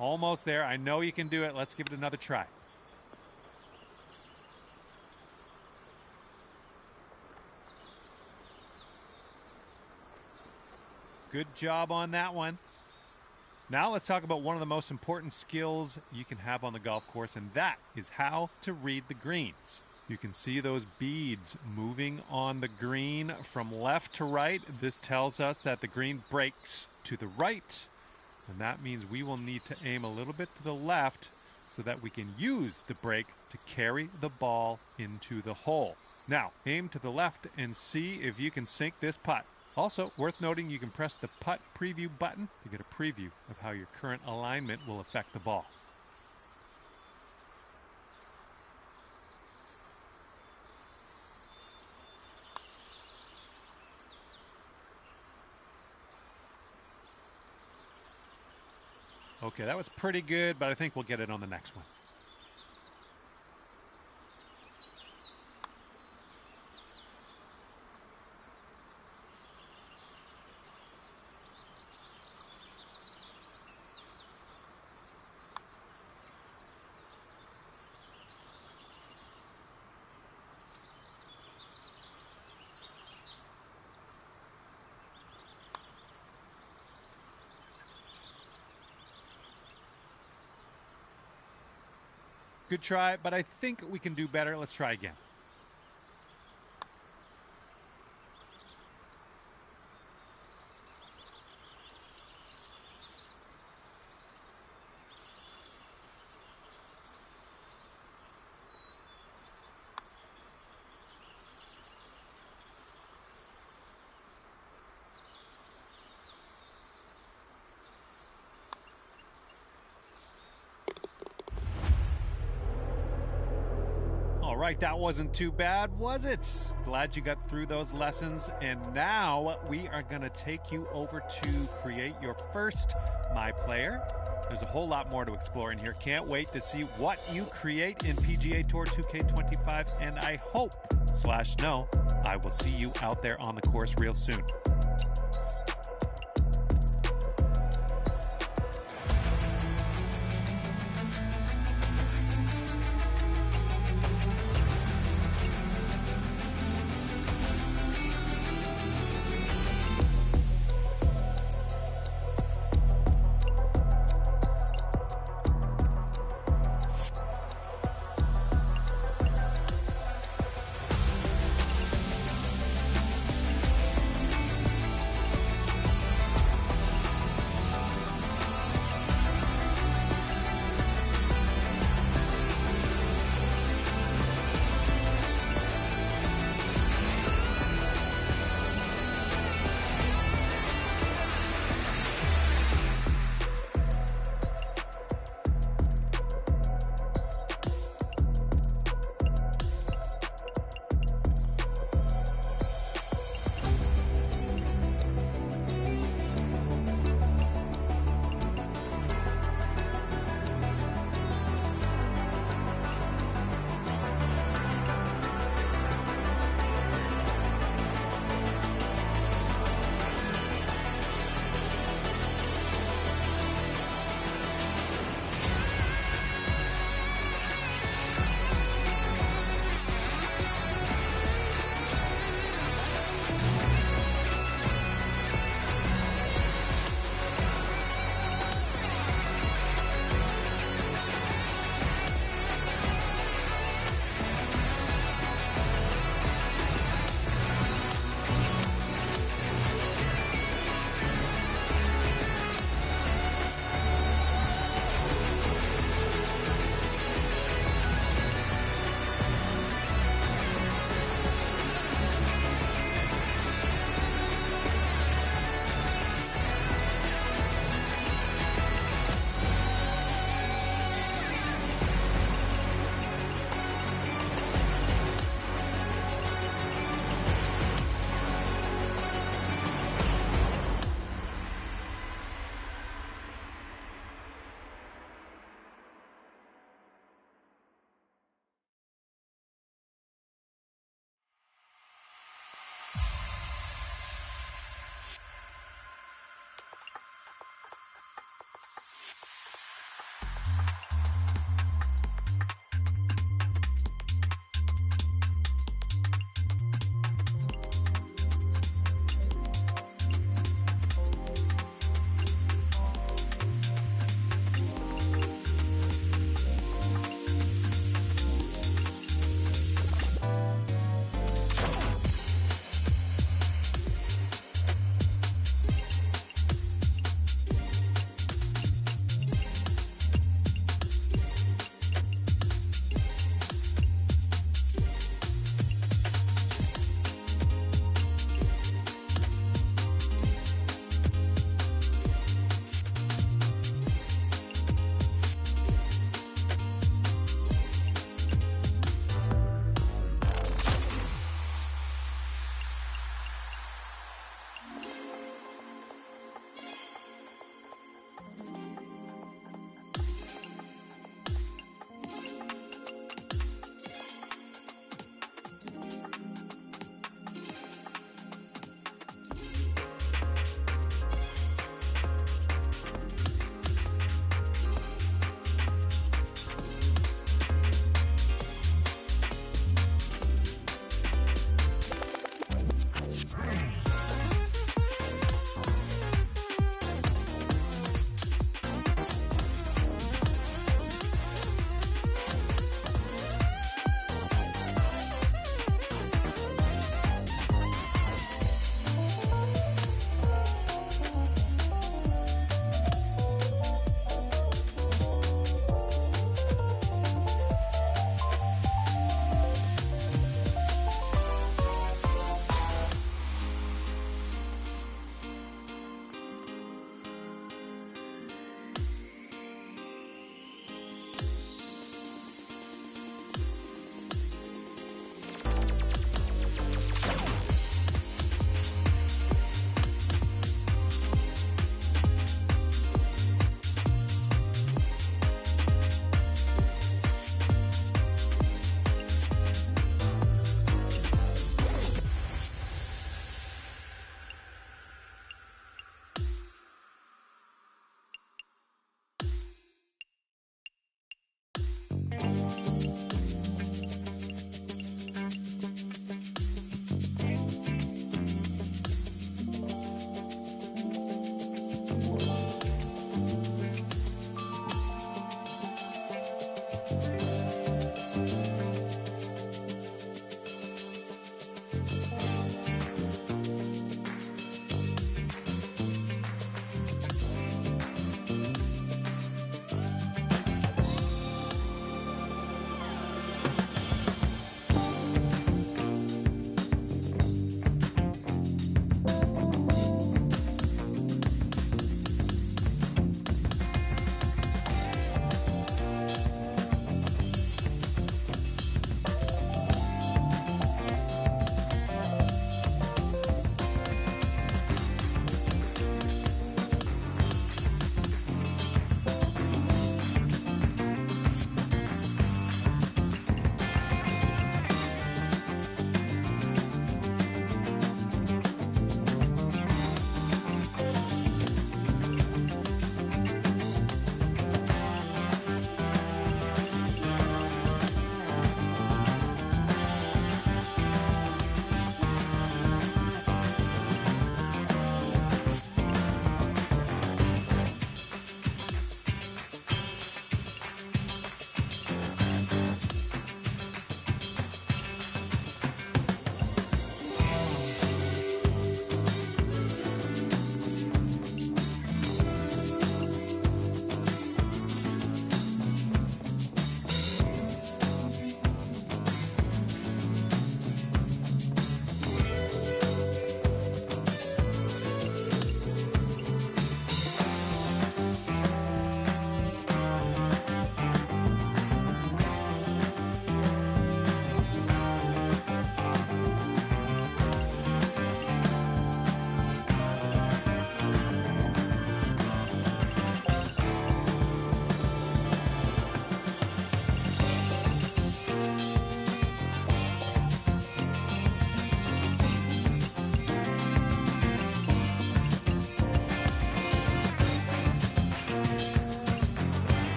Almost there. I know you can do it. Let's give it another try. Good job on that one. Now let's talk about one of the most important skills you can have on the golf course, and that is how to read the greens. You can see those beads moving on the green from left to right. This tells us that the green breaks to the right, and that means we will need to aim a little bit to the left so that we can use the break to carry the ball into the hole. Now, aim to the left and see if you can sink this putt. Also, worth noting, you can press the putt preview button to get a preview of how your current alignment will affect the ball. Okay, that was pretty good, but I think we'll get it on the next one. Good try, but I think we can do better. Let's try again. All right, that wasn't too bad, was it? Glad you got through those lessons. And now we are going to take you over to create your first My Player. There's a whole lot more to explore in here. Can't wait to see what you create in PGA Tour 2K25. And I hope / know I will see you out there on the course real soon.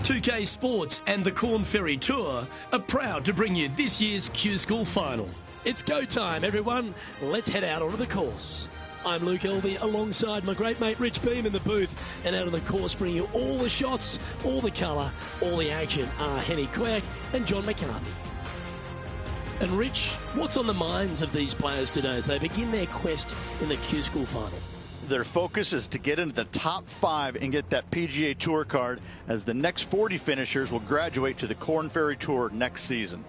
2K Sports and the Corn Ferry Tour are proud to bring you this year's Q School Final. It's go time, everyone. Let's head out onto the course. I'm Luke Elvey alongside my great mate Rich Beam in the booth, and out on the course bringing you all the shots, all the colour, all the action are Henny Quack and John McCarthy. And Rich, what's on the minds of these players today as they begin their quest in the Q School Final? Their focus is to get into the top 5 and get that PGA Tour card, as the next 40 finishers will graduate to the Corn Ferry Tour next season.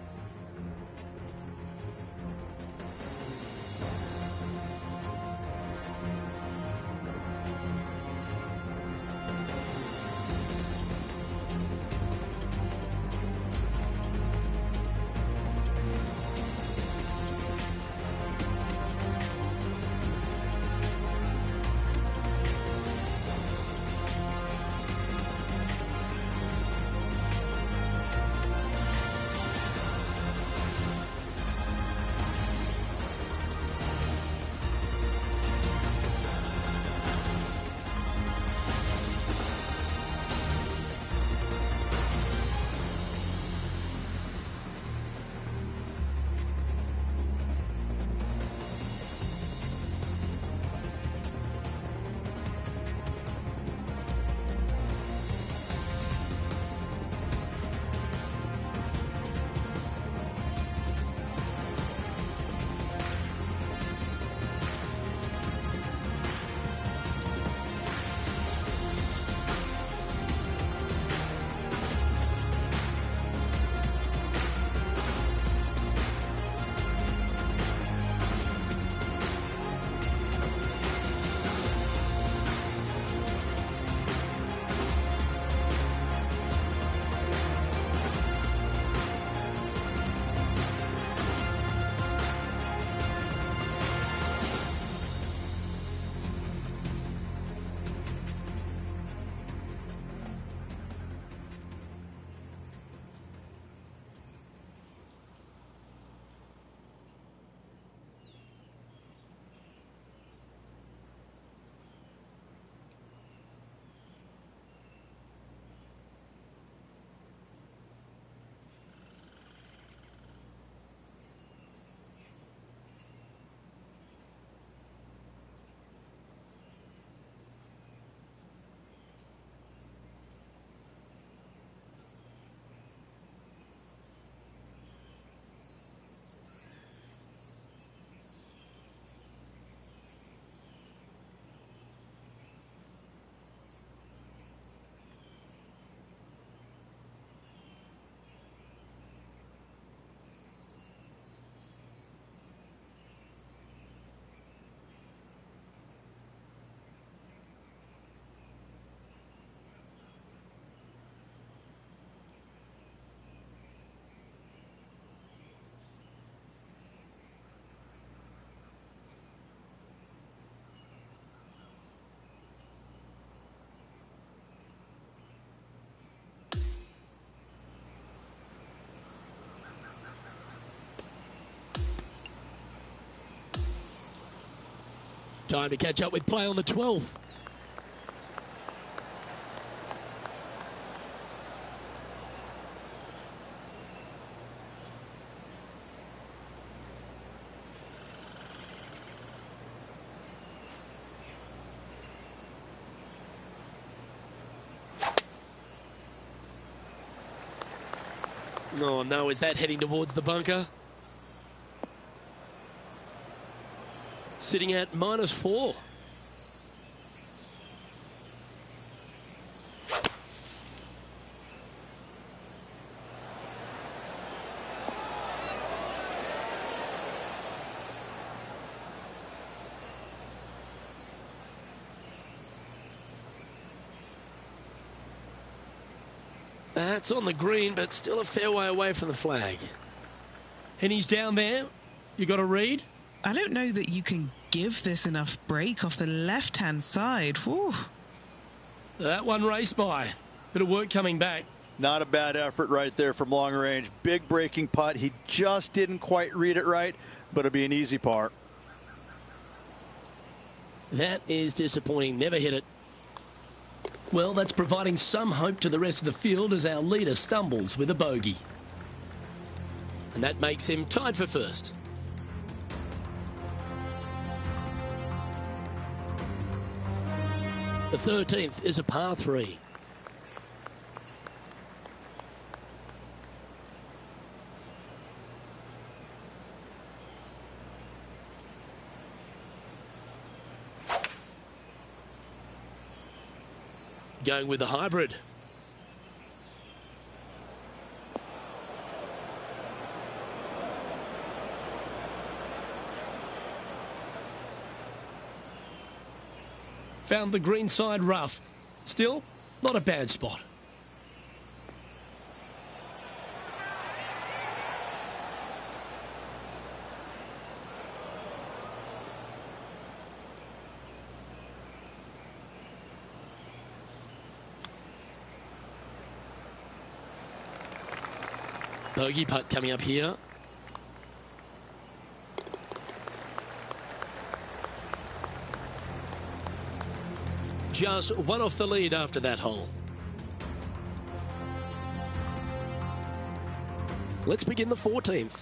Time to catch up with play on the 12th. Oh no, is that heading towards the bunker? Sitting at -4. That's on the green, but still a fair way away from the flag. And he's down there. You got a read? I don't know that you can give this enough break off the left-hand side. Whew. That one raced by. Bit of work coming back. Not a bad effort right there from long range. Big breaking putt. He just didn't quite read it right, but it'll be an easy par. That is disappointing. Never hit it. Well, that's providing some hope to the rest of the field as our leader stumbles with a bogey. And that makes him tied for first. The 13th is a par 3. Going with the hybrid. Found the green side rough. Still, not a bad spot. Bogey putt coming up here. Just one off the lead after that hole. Let's begin the 14th.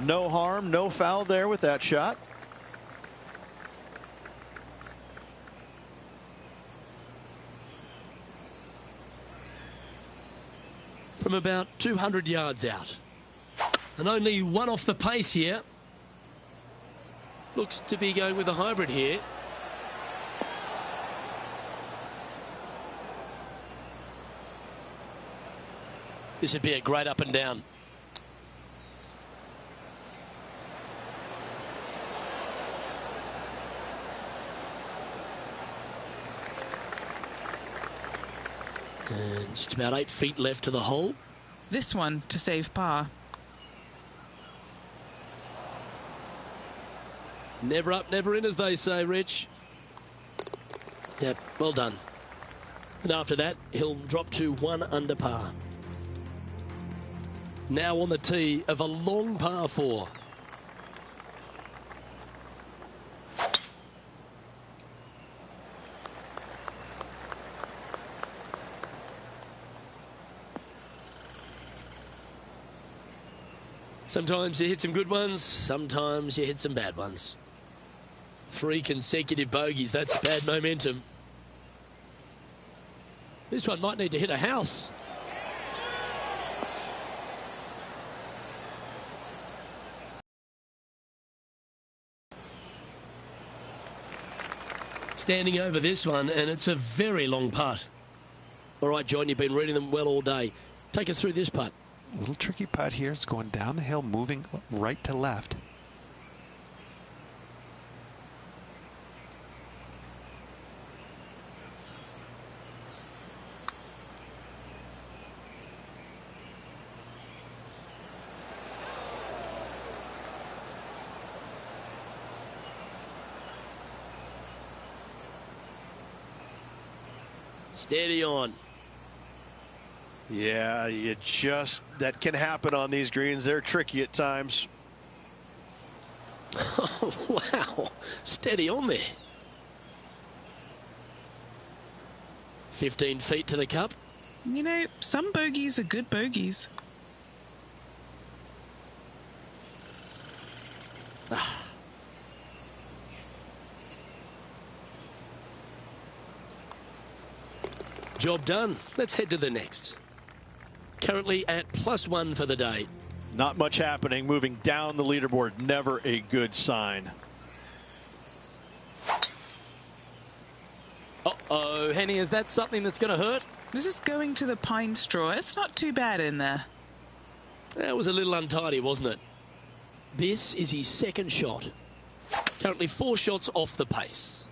No harm, no foul there with that shot. From about 200 yards out. And only one off the pace here. Looks to be going with a hybrid here. This would be a great up and down. And just about 8 feet left to the hole. This one to save par. Never up, never in, as they say, Rich. Yep, well done. And after that, he'll drop to 1 under par. Now on the tee of a long par 4. Sometimes you hit some good ones, sometimes you hit some bad ones. 3 consecutive bogeys, that's bad momentum. This one might need to hit a house. Standing over this one, and it's a very long putt. All right, John, you've been reading them well all day. Take us through this putt. A little tricky putt here. It's going down the hill, moving right to left. Steady on. Yeah, that can happen on these greens. They're tricky at times. Oh, wow. Steady on there. 15 feet to the cup. You know, some bogeys are good bogeys. Job done. Let's head to the next. Currently at +1 for the day. Not much happening. Moving down the leaderboard, never a good sign. Uh-oh, Henny, is that something that's going to hurt? This is going to the pine straw. It's not too bad in there. That was a little untidy, wasn't it? This is his second shot. Currently 4 shots off the pace.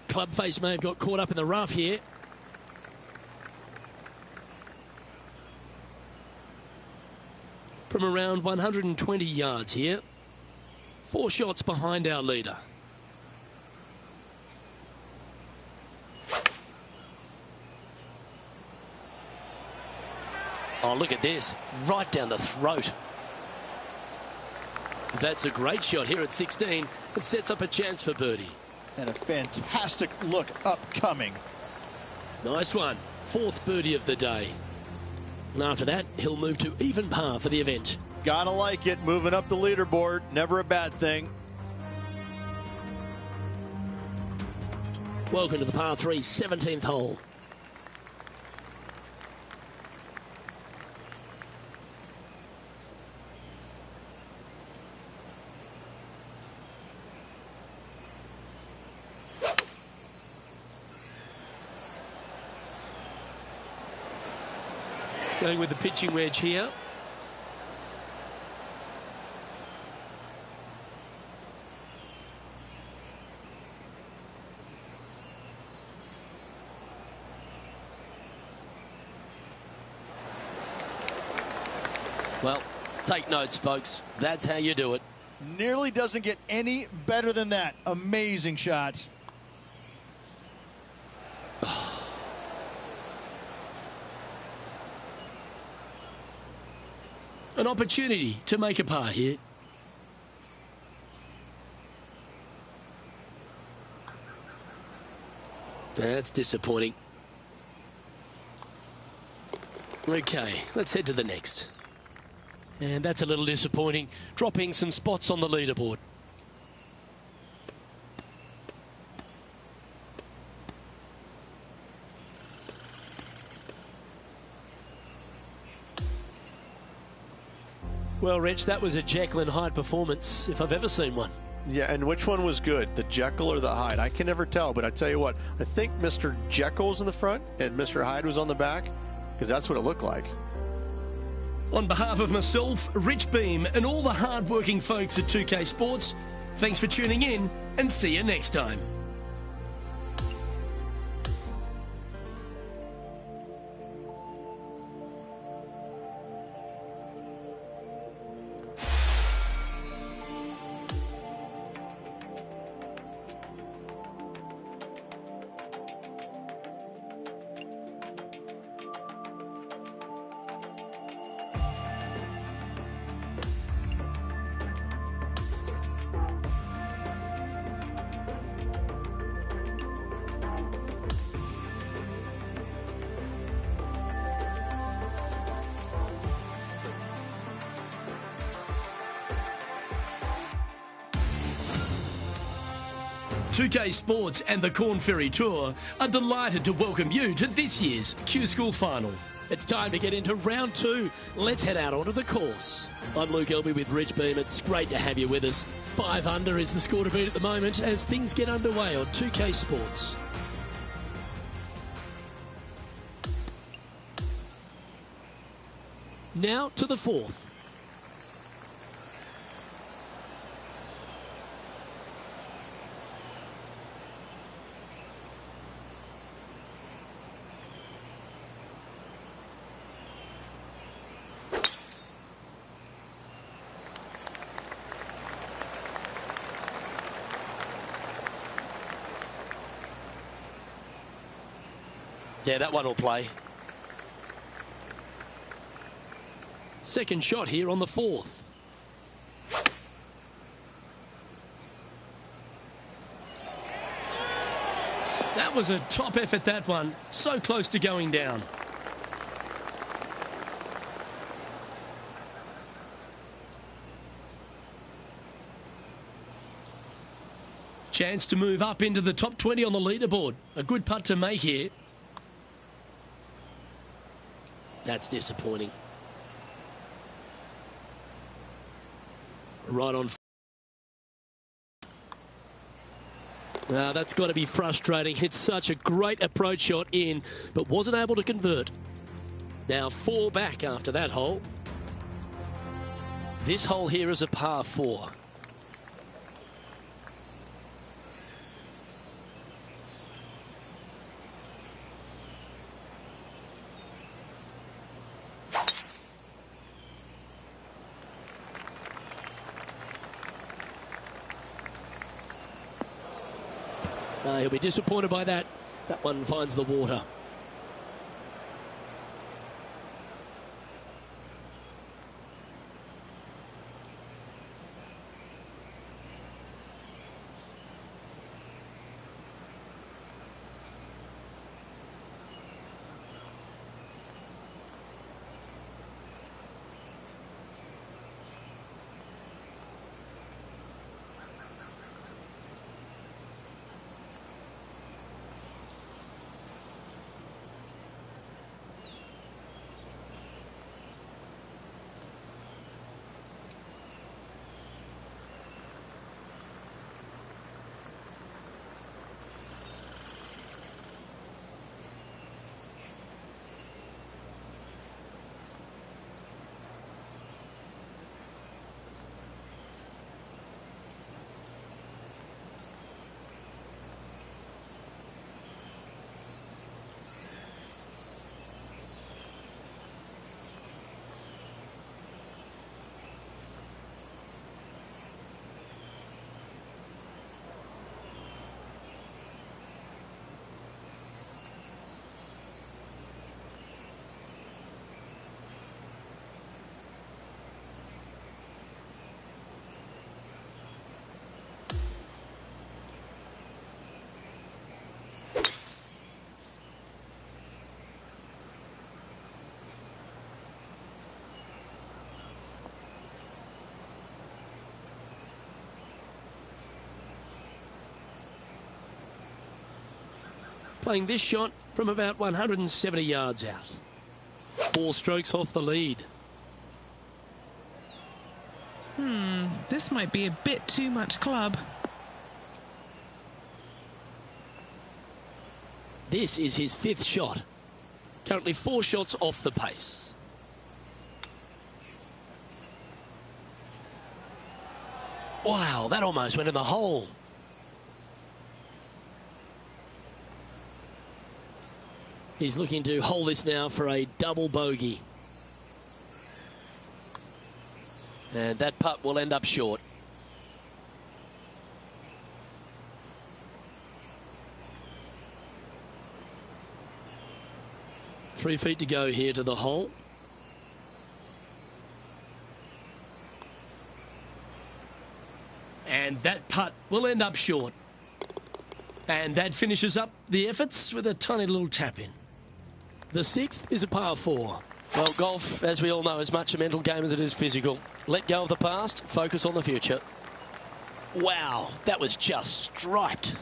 Club face may have got caught up in the rough here. From around 120 yards here. 4 shots behind our leader. Oh, look at this. Right down the throat. That's a great shot here at 16. It sets up a chance for birdie. And a fantastic look upcoming. Nice one. 4th birdie of the day. And after that, he'll move to even par for the event. Gotta like it. Moving up the leaderboard. Never a bad thing. Welcome to the par 3 17th hole. Going with the pitching wedge here. Well, take notes, folks. That's how you do it. Nearly doesn't get any better than that. Amazing shot. An opportunity to make a par here. That's disappointing. Okay, let's head to the next. And that's a little disappointing, dropping some spots on the leaderboard. Well, Rich, that was a Jekyll and Hyde performance, if I've ever seen one. Yeah, and which one was good, the Jekyll or the Hyde? I can never tell, but I tell you what, I think Mr. Jekyll's in the front and Mr. Hyde was on the back, because that's what it looked like. On behalf of myself, Rich Beem, and all the hard-working folks at 2K Sports, thanks for tuning in, and see you next time. .2K Sports and the Corn Ferry Tour are delighted to welcome you to this year's Q School Final. It's time to get into round 2. Let's head out onto the course. I'm Luke Elby with Rich Beem. It's great to have you with us. 5 under is the score to beat at the moment as things get underway on 2K Sports. Now to the 4th. Yeah, that one will play. Second shot here on the 4th. That was a top effort, that one. So close to going down. Chance to move up into the top 20 on the leaderboard. A good putt to make here. That's disappointing. Right on. That's got to be frustrating. Hit such a great approach shot in, but wasn't able to convert. Now 4 back after that hole. This hole here is a par 4. He'll be disappointed by that. That one finds the water. playing this shot from about 170 yards out. 4 strokes off the lead. This might be a bit too much club. This is his 5th shot. Currently 4 shots off the pace. Wow, that almost went in the hole. He's looking to hold this now for a double bogey. And that putt will end up short. Three feet to go here to the hole. And that putt will end up short. And that finishes up the efforts with a tiny little tap in. The 6th is a par 4. Well, golf, as we all know, is much a mental game as it is physical. Let go of the past, focus on the future. Wow, that was just striped.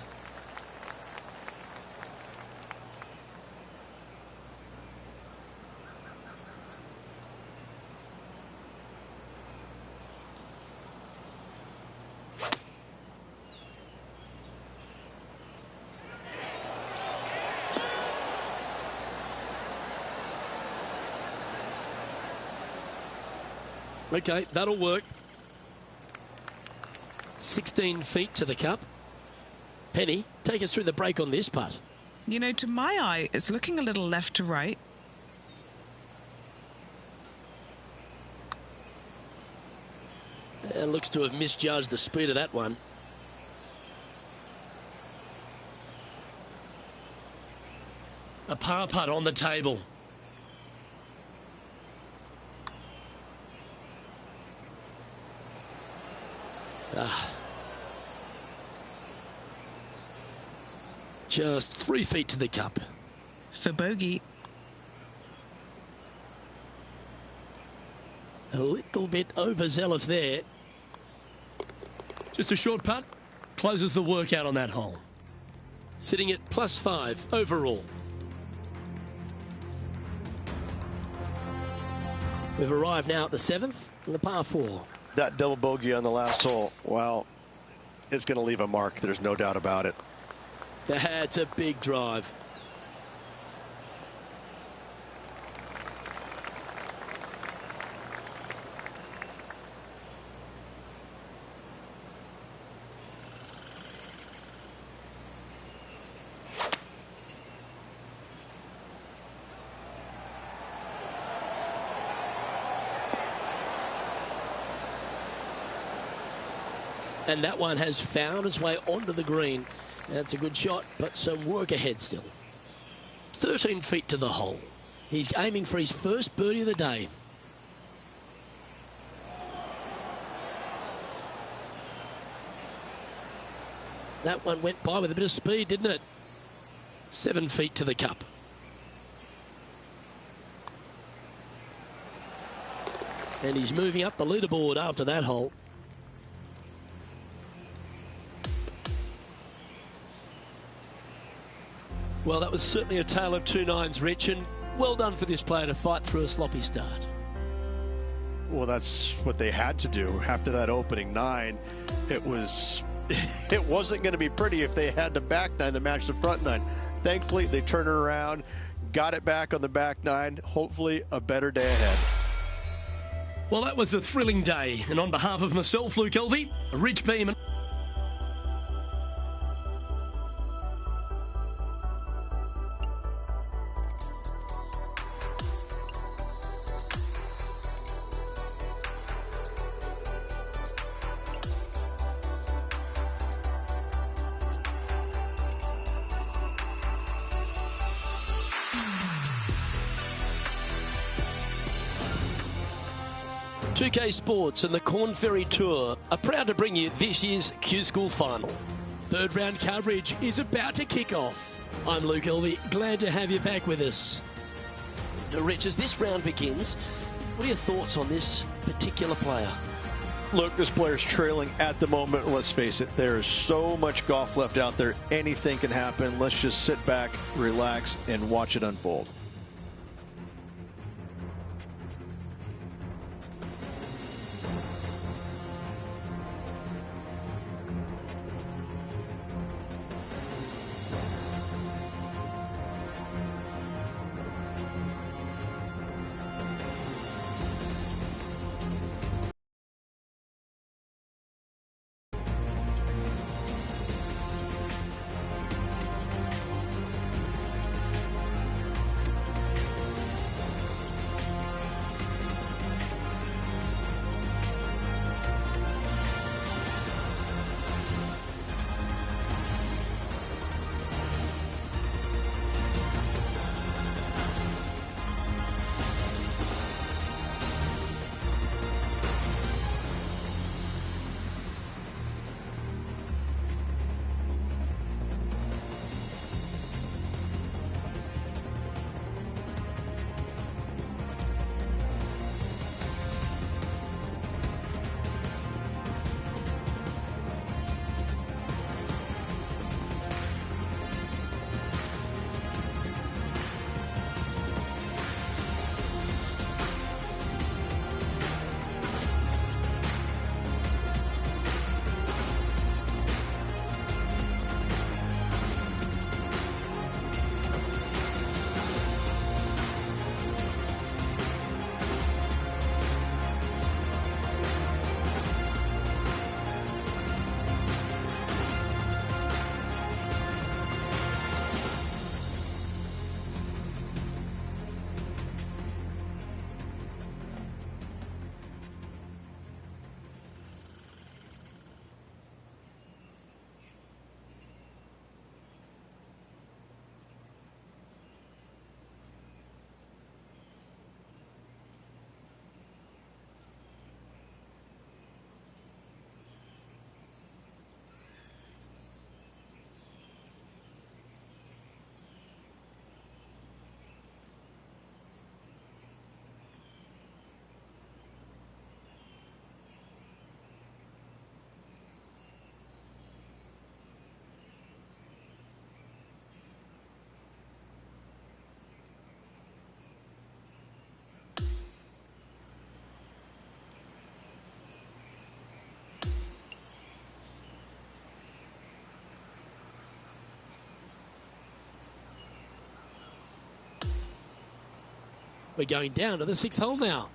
Okay, that'll work. 16 feet to the cup. Penny, take us through the break on this putt. You know, to my eye, it's looking a little left to right. It looks to have misjudged the speed of that one. A par putt on the table. Just 3 feet to the cup. For bogey. A little bit overzealous there. Just a short putt. Closes the work out on that hole. Sitting at +5 overall. We've arrived now at the 7th and the par 4. That double bogey on the last hole, well, it's going to leave a mark. There's no doubt about it. That's a big drive. And that one has found its way onto the green. That's a good shot, but some work ahead still. 13 feet to the hole. He's aiming for his first birdie of the day. That one went by with a bit of speed, didn't it? 7 feet to the cup. And he's moving up the leaderboard after that hole. Well, that was certainly a tale of 2 nines, Rich, and well done for this player to fight through a sloppy start. Well, that's what they had to do after that opening 9. It wasn't going to be pretty if they had the back 9 to match the front 9. Thankfully, they turned it around, got it back on the back 9. Hopefully, a better day ahead. Well, that was a thrilling day, and on behalf of myself, Luke Elvey, Rich Beeman, UK Sports and the Corn Ferry Tour are proud to bring you this year's Q School Final. Third round coverage is about to kick off. I'm Luke Elvey, glad to have you back with us. Rich, as this round begins, what are your thoughts on this particular player? Look, this player's trailing at the moment. Let's face it, there is so much golf left out there. Anything can happen. Let's just sit back, relax, and watch it unfold. We're going down to the 6th hole now.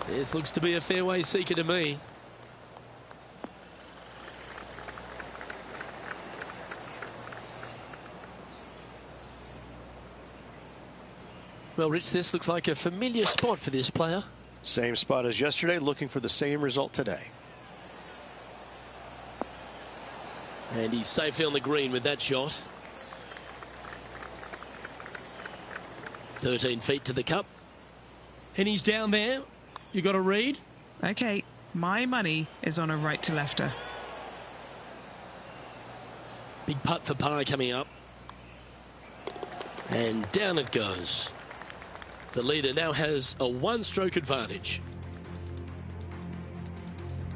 This looks to be a fairway seeker to me. Well, Rich, this looks like a familiar spot for this player. Same spot as yesterday, looking for the same result today. And he's safely on the green with that shot. 13 feet to the cup. And he's down there. You got a read? Okay, my money is on a right to lefter. Big putt for par coming up. And down it goes. The leader now has a one-stroke advantage.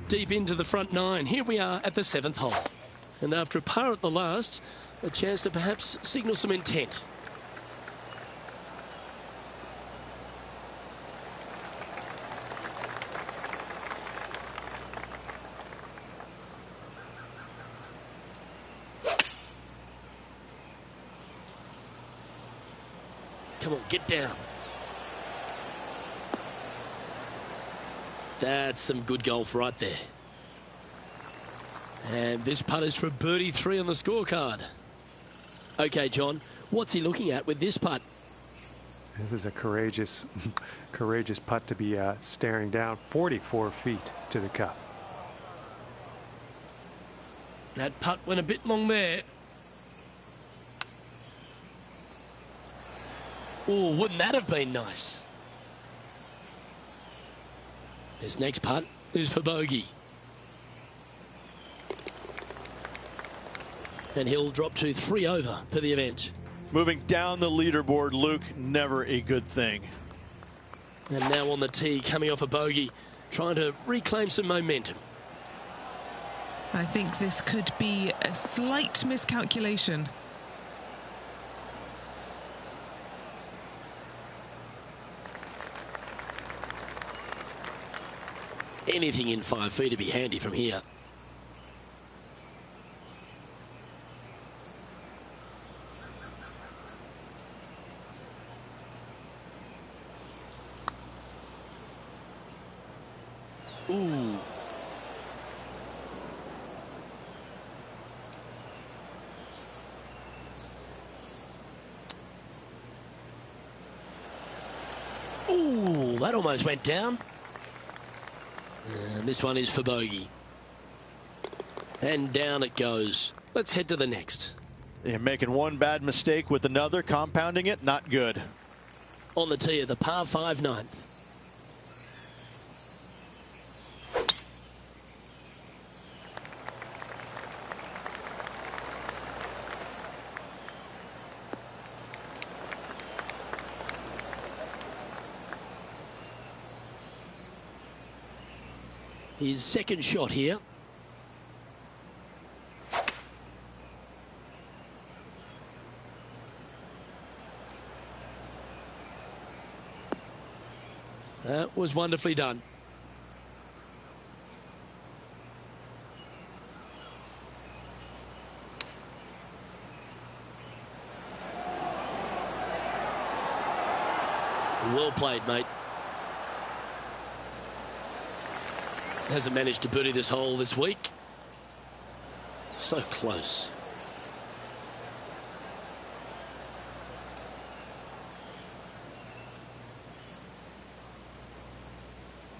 Deep into the front nine. Here we are at the 7th hole. And after a par at the last, a chance to perhaps signal some intent. Come on, get down. That's some good golf right there. And this putt is for birdie 3 on the scorecard. Okay, John, what's he looking at with this putt? This is a courageous putt to be staring down 44 feet to the cup. That putt went a bit long there. Oh, wouldn't that have been nice? This next putt is for bogey. And he'll drop to 3 over for the event. Moving down the leaderboard, Luke, never a good thing. And now on the tee, coming off a bogey, trying to reclaim some momentum. I think this could be a slight miscalculation. Anything in 5 feet to be handy from here. Ooh. Ooh, that almost went down. And this one is for bogey. And down it goes. Let's head to the next. You're making one bad mistake with another, compounding it, not good. On the tee of the par 5 9th. His second shot here. That was wonderfully done. Well played, mate. Hasn't managed to birdie this hole this week. So close.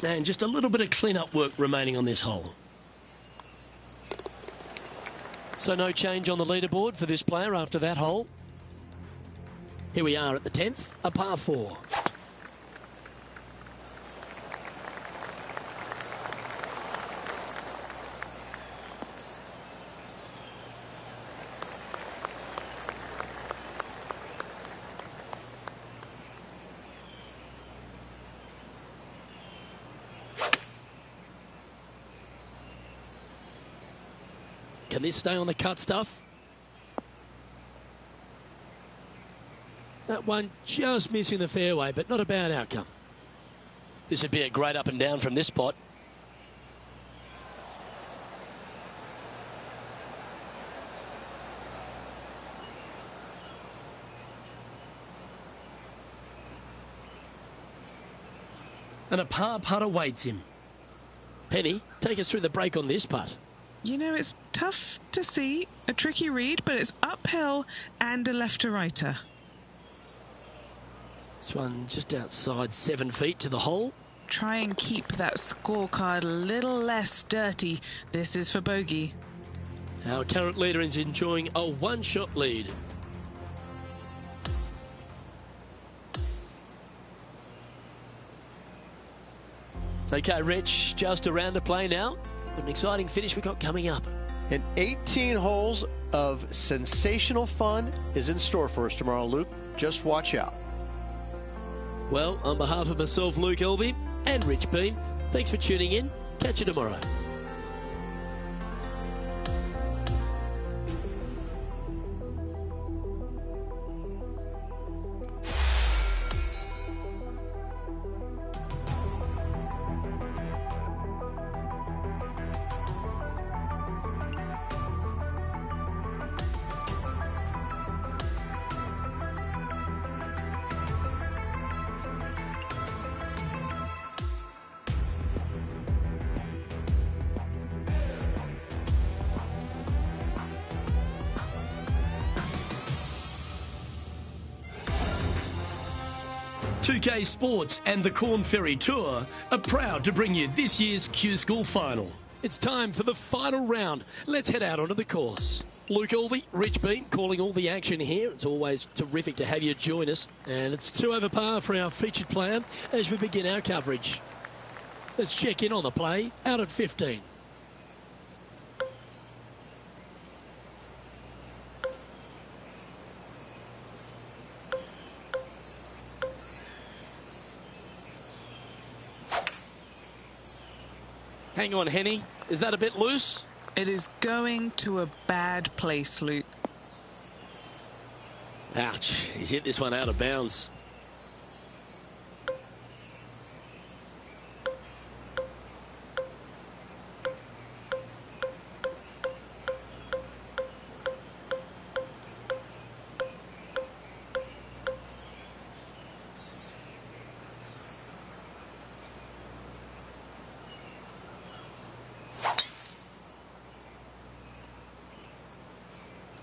And just a little bit of clean-up work remaining on this hole. So no change on the leaderboard for this player after that hole. Here we are at the 10th, a par 4. Can this stay on the cut stuff? That one just missing the fairway, but not a bad outcome. This would be a great up and down from this spot. and a par putt awaits him. Henny, take us through the break on this putt. You know, it's tough to see, a tricky read, but it's uphill and a left-to-righter. This one just outside 7 feet to the hole. Try and keep that scorecard a little less dirty. This is for bogey. Our current leader is enjoying a one-shot lead. Okay, Rich, just a round to play now. An exciting finish we got coming up. And 18 holes of sensational fun is in store for us tomorrow, Luke. Just watch out. Well, on behalf of myself, Luke Elvey, and Rich Beam, thanks for tuning in. Catch you tomorrow. UK Sports and the Corn Ferry Tour are proud to bring you this year's Q School Final. It's time for the final round. Let's head out onto the course. Luke Elvey, Rich Beam, calling all the action here. It's always terrific to have you join us. And it's 2 over par for our featured player as we begin our coverage. Let's check in on the play out at 15. Hang on, Henny. Is that a bit loose? It is going to a bad place, Luke. Ouch. He's hit this one out of bounds.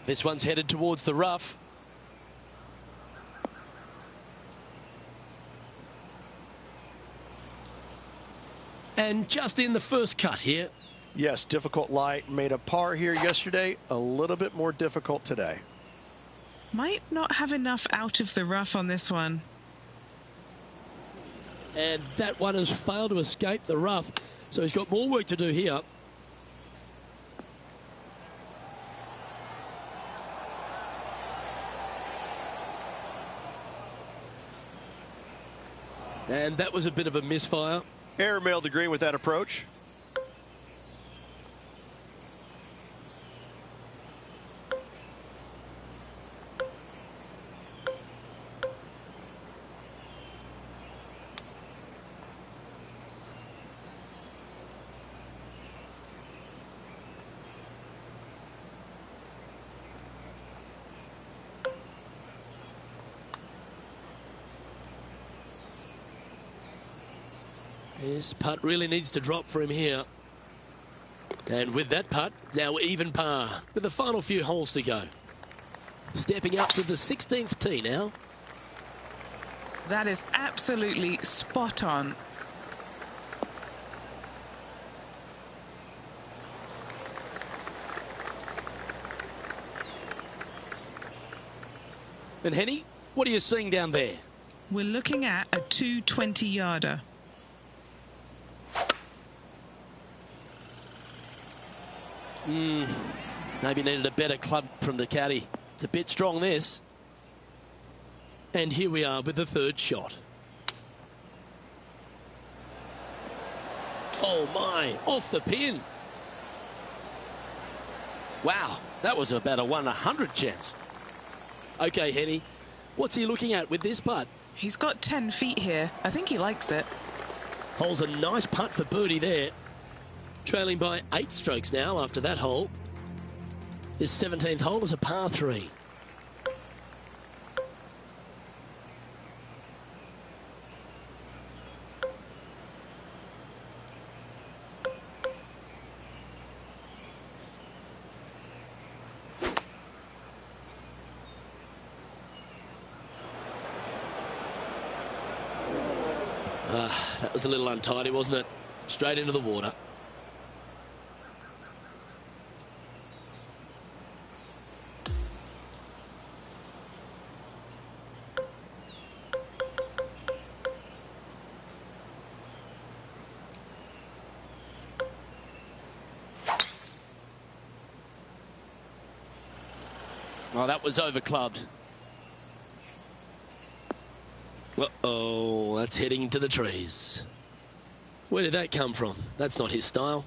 This one's headed towards the rough. And just in the first cut here. Yes, difficult lie. Made a par here yesterday. A little bit more difficult today. Might not have enough out of the rough on this one. And that one has failed to escape the rough. So he's got more work to do here. And that was a bit of a misfire. Airmailed the green with that approach. This putt really needs to drop for him here. And with that putt, now even par, with the final few holes to go. Stepping up to the 16th tee now. That is absolutely spot on. And Henny, what are you seeing down there? We're looking at a 220-yarder. Maybe needed a better club from the caddy. It's a bit strong, this. And here we are with the third shot. Oh my, off the pin. Wow, that was about a 1/100 chance. Okay, Henny, what's he looking at with this putt? He's got 10 feet here. I think he likes it. Holes a nice putt for birdie there. Trailing by 8 strokes now after that hole. This 17th hole is a par 3. That was a little untidy, wasn't it? Straight into the water. Oh, that was over clubbed. Uh-oh, that's heading into the trees. Where did that come from? That's not his style.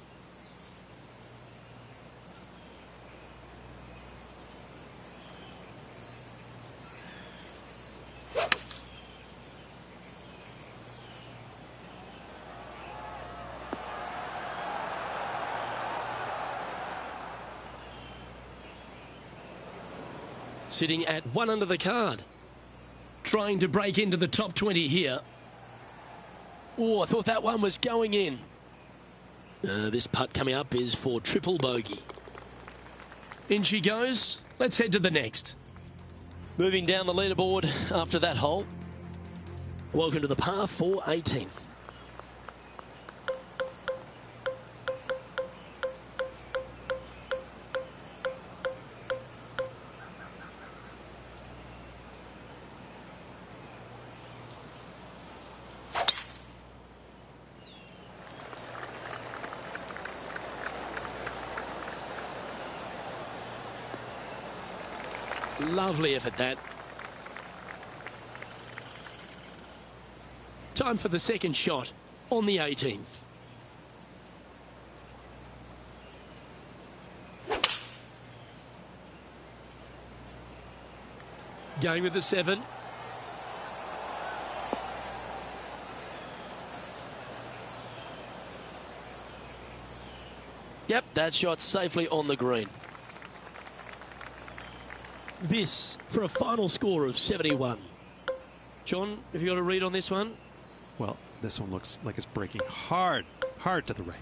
Sitting at 1 under the card. Trying to break into the top 20 here. Oh, I thought that one was going in. This putt coming up is for triple bogey. In she goes. Let's head to the next. Moving down the leaderboard after that hole. Welcome to the par 4 18th. Lovely effort, that. Time for the second shot on the 18th. Going with the 7. Yep, that shot safely on the green. This for a final score of 71. John, have you got a read on this one? Well, this one looks like it's breaking hard to the right.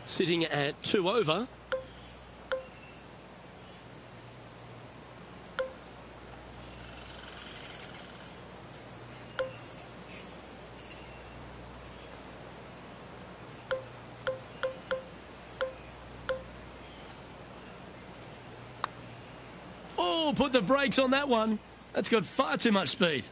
Sitting at 2 over. Oh, put the brakes on that one. That's got far too much speed.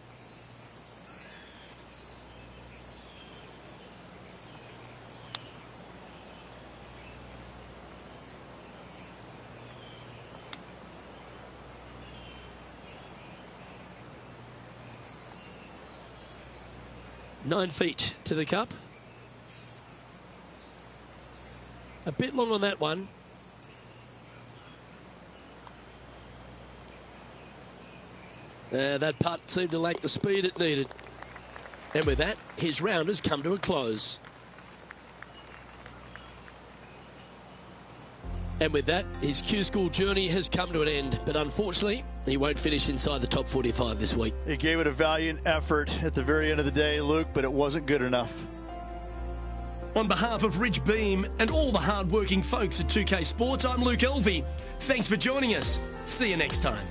Nine feet to the cup. A bit long on that one. That putt seemed to lack the speed it needed. And with that, his round has come to a close. And with that, his Q School journey has come to an end. But unfortunately, he won't finish inside the top 45 this week. He gave it a valiant effort at the very end of the day, Luke, but it wasn't good enough. On behalf of Rich Beam and all the hard-working folks at 2K Sports, I'm Luke Elvey. Thanks for joining us. See you next time.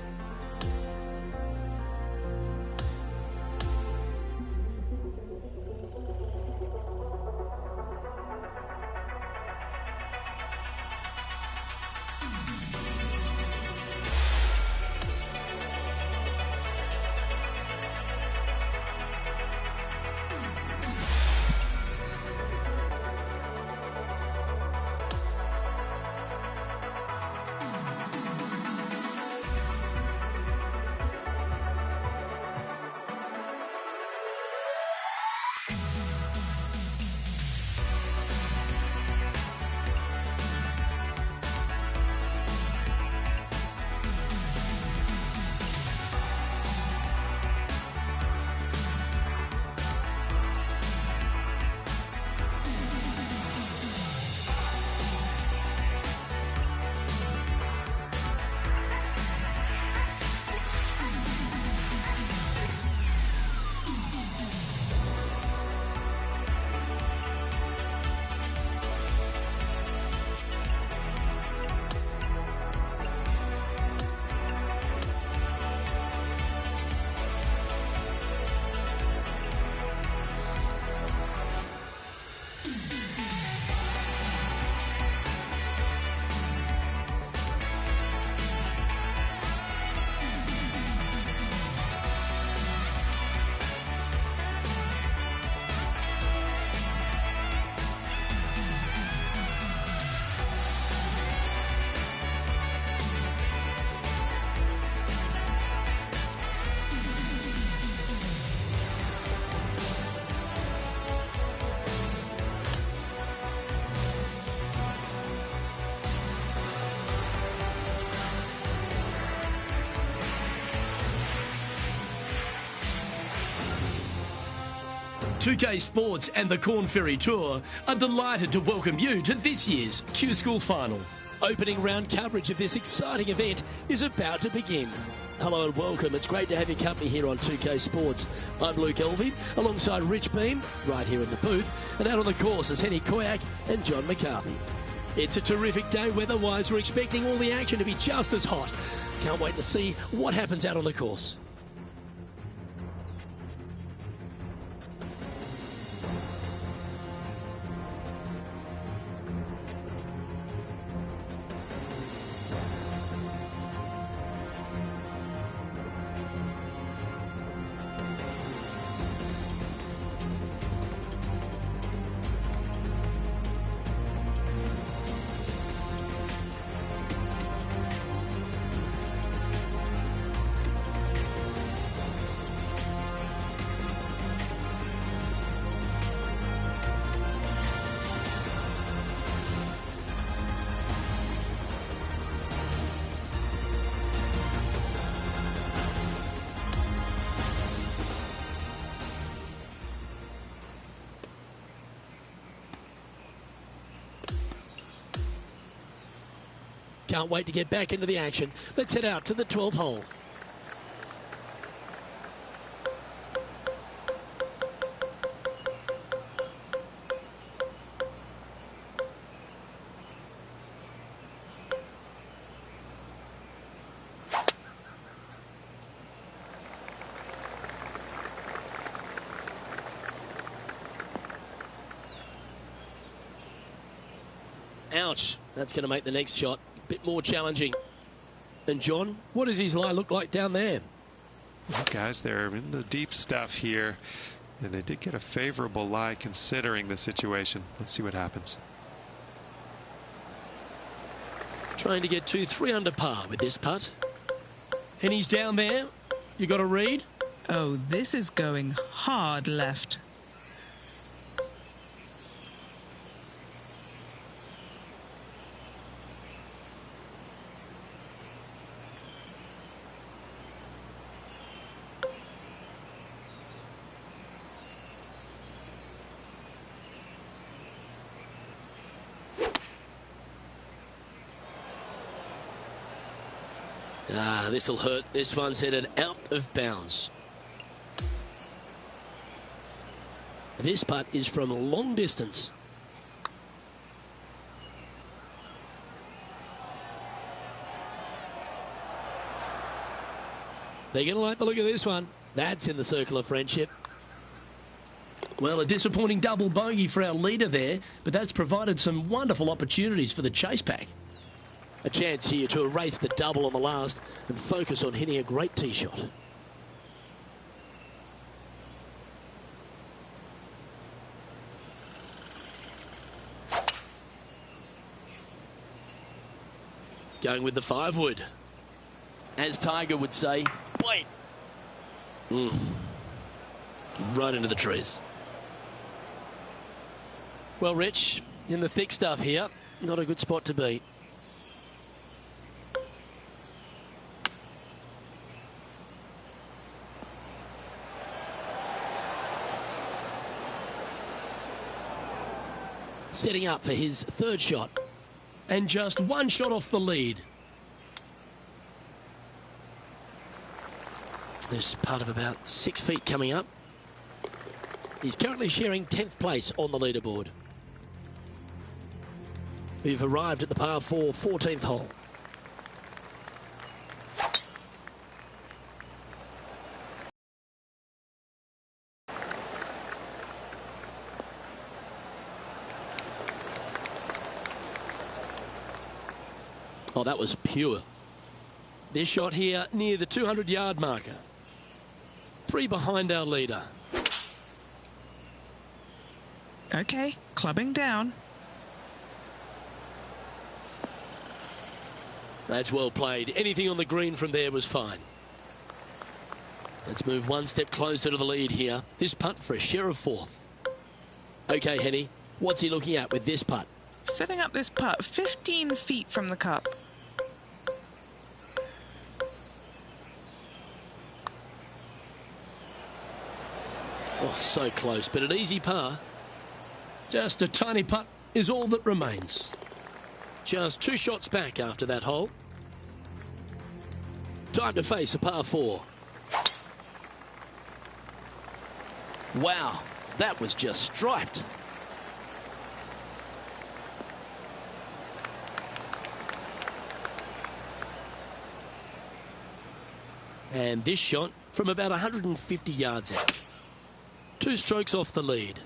2K Sports and the Corn Ferry Tour are delighted to welcome you to this year's Q School Final. Opening round coverage of this exciting event is about to begin. Hello and welcome. It's great to have your company here on 2K Sports. I'm Luke Elvey, alongside Rich Beam, right here in the booth, and out on the course is Henny Koyak and John McCarthy. It's a terrific day weather-wise. We're expecting all the action to be just as hot. Can't wait to see what happens out on the course. Can't wait to get back into the action. Let's head out to the 12th hole. Ouch. That's going to make the next shot a bit more challenging. And John, what does his lie look like down there? Well, guys, they're in the deep stuff here, and they did get a favorable lie considering the situation. Let's see what happens. Trying to get 2-3 under par with this putt. And he's down there. You got a read? Oh, this is going hard left. This'll hurt. This one's headed out of bounds. This putt is from long distance. They're going to like the look of this one. That's in the circle of friendship. Well, a disappointing double bogey for our leader there, but that's provided some wonderful opportunities for the chase pack. A chance here to erase the double on the last and focus on hitting a great tee shot. Going with the 5-wood. As Tiger would say, wait. Right into the trees. Well, Rich, in the thick stuff here, not a good spot to be. Setting up for his third shot. And just one shot off the lead. There's part of about 6 feet coming up. He's currently sharing 10th place on the leaderboard. We've arrived at the par 4 14th hole. Oh, that was pure. This shot here near the 200-yard marker. 3 behind our leader. Okay, clubbing down. That's well played. Anything on the green from there was fine. Let's move one step closer to the lead here. This putt for a share of 4th. Okay, Henny, what's he looking at with this putt? Setting up this putt 15 feet from the cup. Oh, so close, but an easy par. Just a tiny putt is all that remains. Just 2 shots back after that hole. Time to face a par 4. Wow, that was just striped. And this shot from about 150 yards out. 2 strokes off the lead.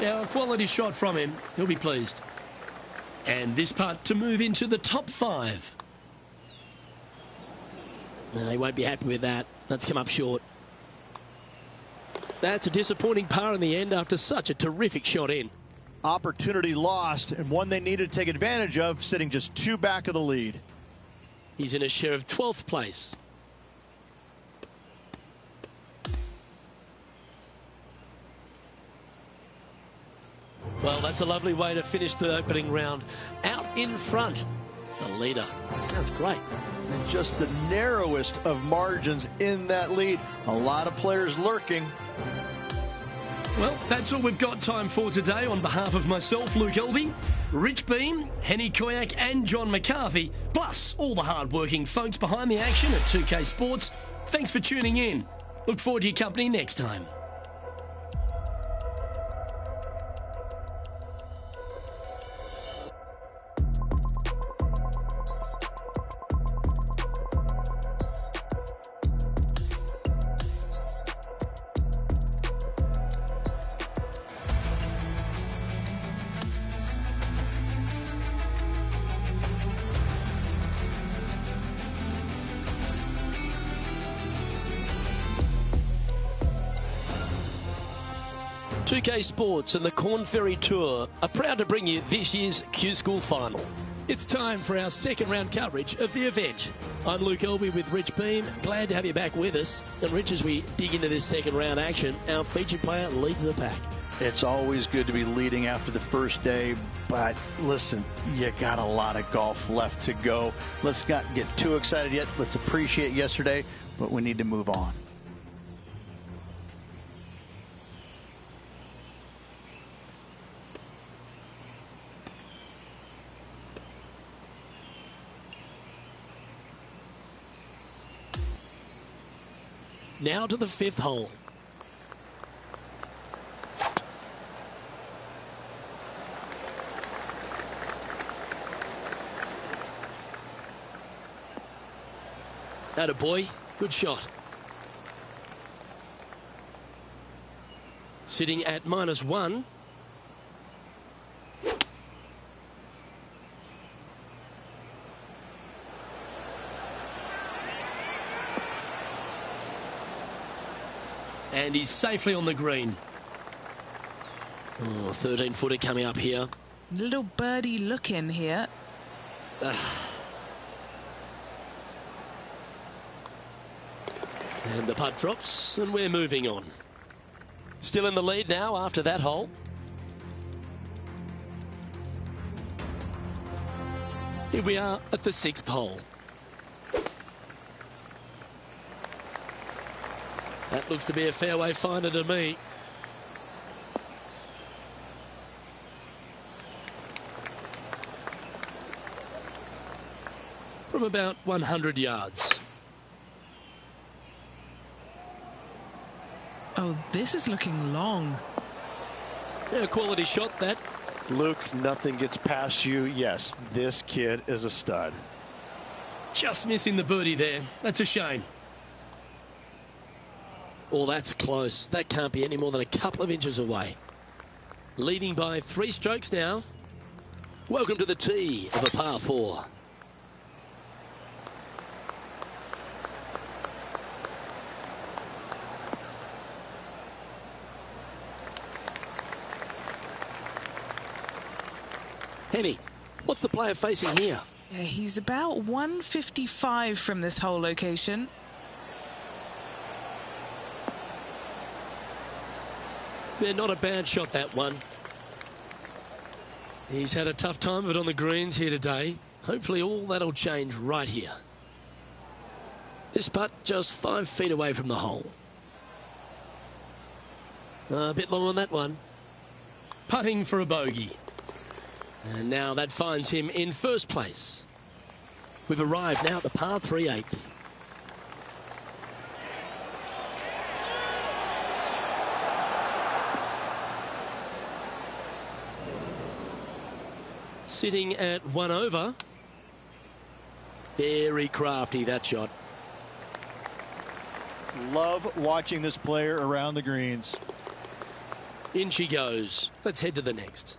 Yeah, a quality shot from him. He'll be pleased. And this putt to move into the top 5. No, he won't be happy with that. That's come up short. That's a disappointing par in the end after such a terrific shot in. Opportunity lost, and one they needed to take advantage of, sitting just 2 back of the lead. He's in a share of 12th place. Well, that's a lovely way to finish the opening round. Out in front, the leader. Sounds great. And just the narrowest of margins in that lead. A lot of players lurking. Well, that's all we've got time for today. On behalf of myself, Luke Elvey, Rich Beam, Henny Koyak and John McCarthy, plus all the hard-working folks behind the action at 2K Sports, thanks for tuning in. Look forward to your company next time. K Sports and the Corn Ferry Tour are proud to bring you this year's Q School Final. It's time for our second round coverage of the event. I'm Luke Elvey with Rich Beam. Glad to have you back with us. And Rich, as we dig into this second round action, our featured player leads the pack. It's always good to be leading after the first day, but listen, you got a lot of golf left to go. Let's not get too excited yet. Let's appreciate yesterday, but we need to move on. Now to the 5th hole. Attaboy, good shot. Sitting at -1. And he's safely on the green. Oh, 13-footer coming up here. Little birdie look in here. And the putt drops, and we're moving on. Still in the lead now after that hole. Here we are at the 6th hole. That looks to be a fairway finder to me. From about 100 yards. Oh, this is looking long. Yeah, quality shot that. Luke, nothing gets past you. Yes, this kid is a stud. Just missing the birdie there. That's a shame. Oh, that's close. That can't be any more than a couple of inches away. Leading by 3 strokes now. Welcome to the tee of a par 4. Henny, what's the player facing here? Yeah, he's about 155 from this hole location. Yeah, not a bad shot, that one. He's had a tough time of it on the greens here today. Hopefully all that'll change right here. This putt just 5 feet away from the hole. A bit long on that one. Putting for a bogey. And now that finds him in first place. We've arrived now at the par 3/8. Sitting at 1 over. Very crafty, that shot. Love watching this player around the greens. In she goes. Let's head to the next.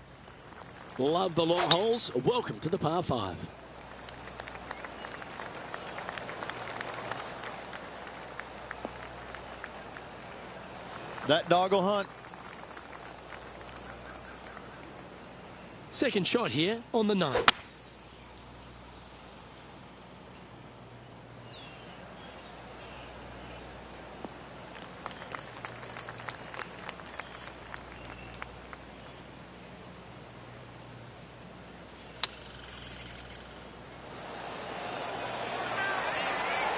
Love the long holes. Welcome to the par 5. That dog will hunt. Second shot here on the 9th.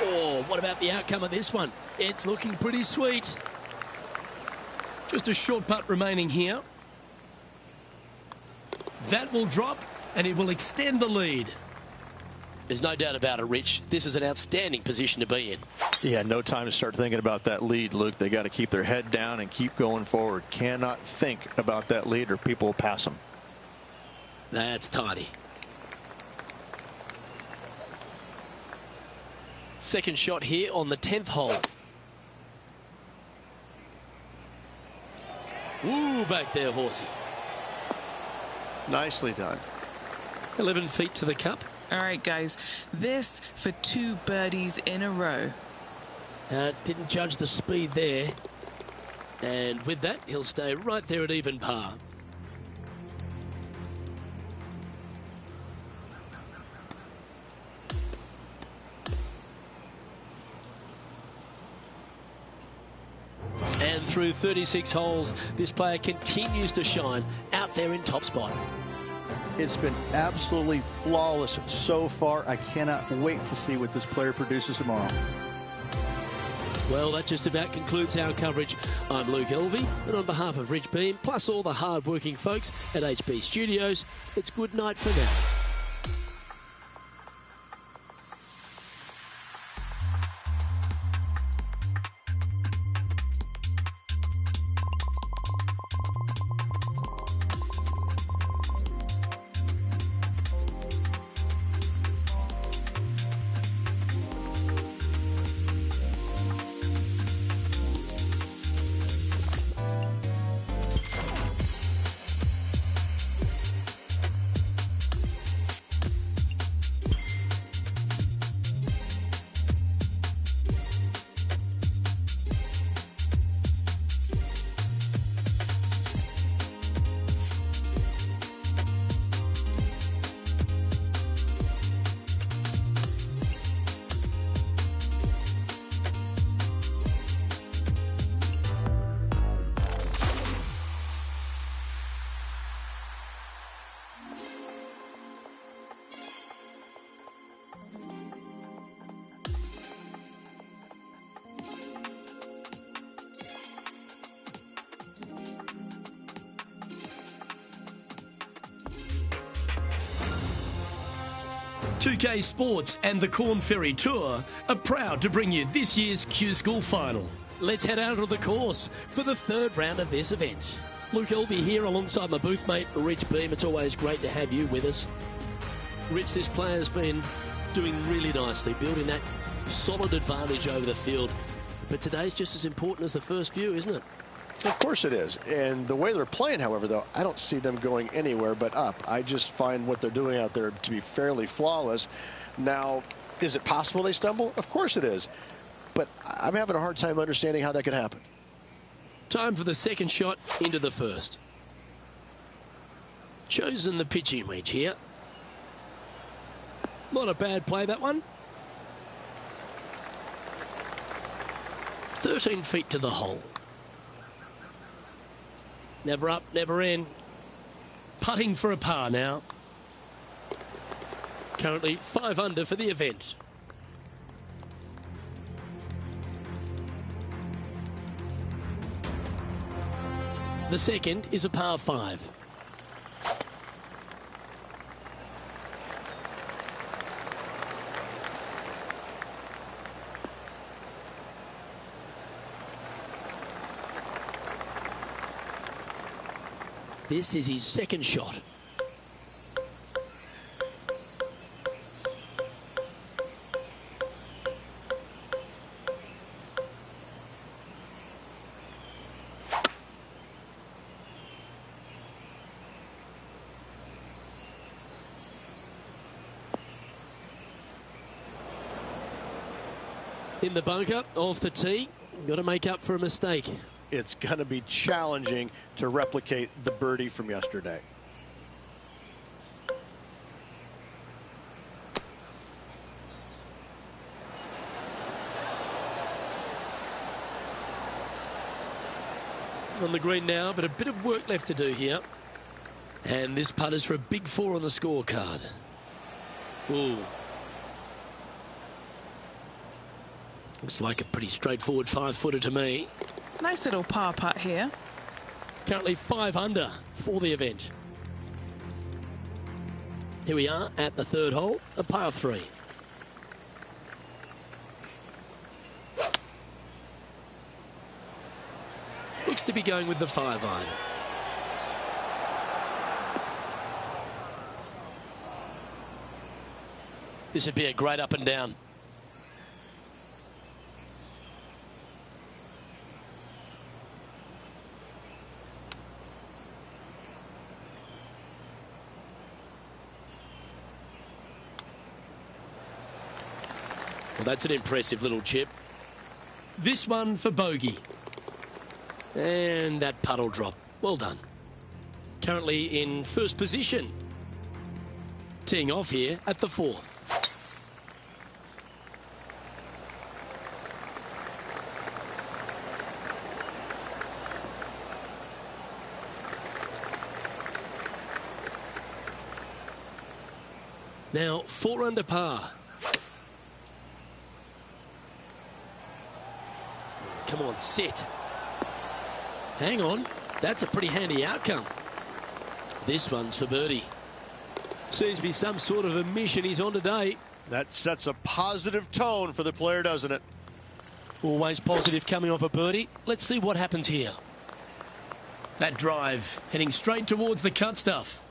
Oh, what about the outcome of this one? It's looking pretty sweet. Just a short putt remaining here. That will drop, and it will extend the lead. There's no doubt about it, Rich. This is an outstanding position to be in. Yeah, no time to start thinking about that lead, Luke. They got to keep their head down and keep going forward. Cannot think about that lead or people will pass them. That's tidy. Second shot here on the 10th hole. Ooh, back there, horsey. Nicely done. 11 feet to the cup. All right, guys, this for 2 birdies in a row. Didn't judge the speed there. And with that, he'll stay right there at even par. And through 36 holes, this player continues to shine out there in top spot. It's been absolutely flawless so far. I cannot wait to see what this player produces tomorrow. Well, that just about concludes our coverage. I'm Luke Elvey, and on behalf of Rich Beem, plus all the hard-working folks at HB Studios, it's good night for now. .2K Sports and the Corn Ferry Tour are proud to bring you this year's Q School Final. Let's head out of the course for the 3rd round of this event. Luke Elvey here alongside my booth mate Rich Beem. It's always great to have you with us. Rich, this player's been doing really nicely, building that solid advantage over the field. But today's just as important as the first few, isn't it? Of course it is. And the way they're playing, however, though, I don't see them going anywhere but up. I just find what they're doing out there to be fairly flawless. Now, is it possible they stumble? Of course it is. But I'm having a hard time understanding how that could happen. Time for the second shot into the first. Chosen the pitching wedge here. Not a bad play, that one. 13 feet to the hole. Never up, never in. Putting for a par now. Currently 5 under for the event. The second is a par 5. This is his second shot. In the bunker, off the tee, got to make up for a mistake. It's going to be challenging to replicate the birdie from yesterday. On the green now, but a bit of work left to do here. And this putt is for a big 4 on the scorecard. Ooh. Looks like a pretty straightforward 5-footer to me. Nice little par putt here. Currently 5 under for the event. Here we are at the third hole, a par 3. Looks to be going with the 5-iron. This would be a great up and down. Well, that's an impressive little chip. This one for bogey. And that puddle drop. Well done. Currently in first position. Teeing off here at the 4th. Now 4 under par. Come on, sit. Hang on. That's a pretty handy outcome. This one's for birdie. Seems to be some sort of a mission he's on today. That sets a positive tone for the player, doesn't it? Always positive coming off a birdie. Let's see what happens here. That drive heading straight towards the cut stuff.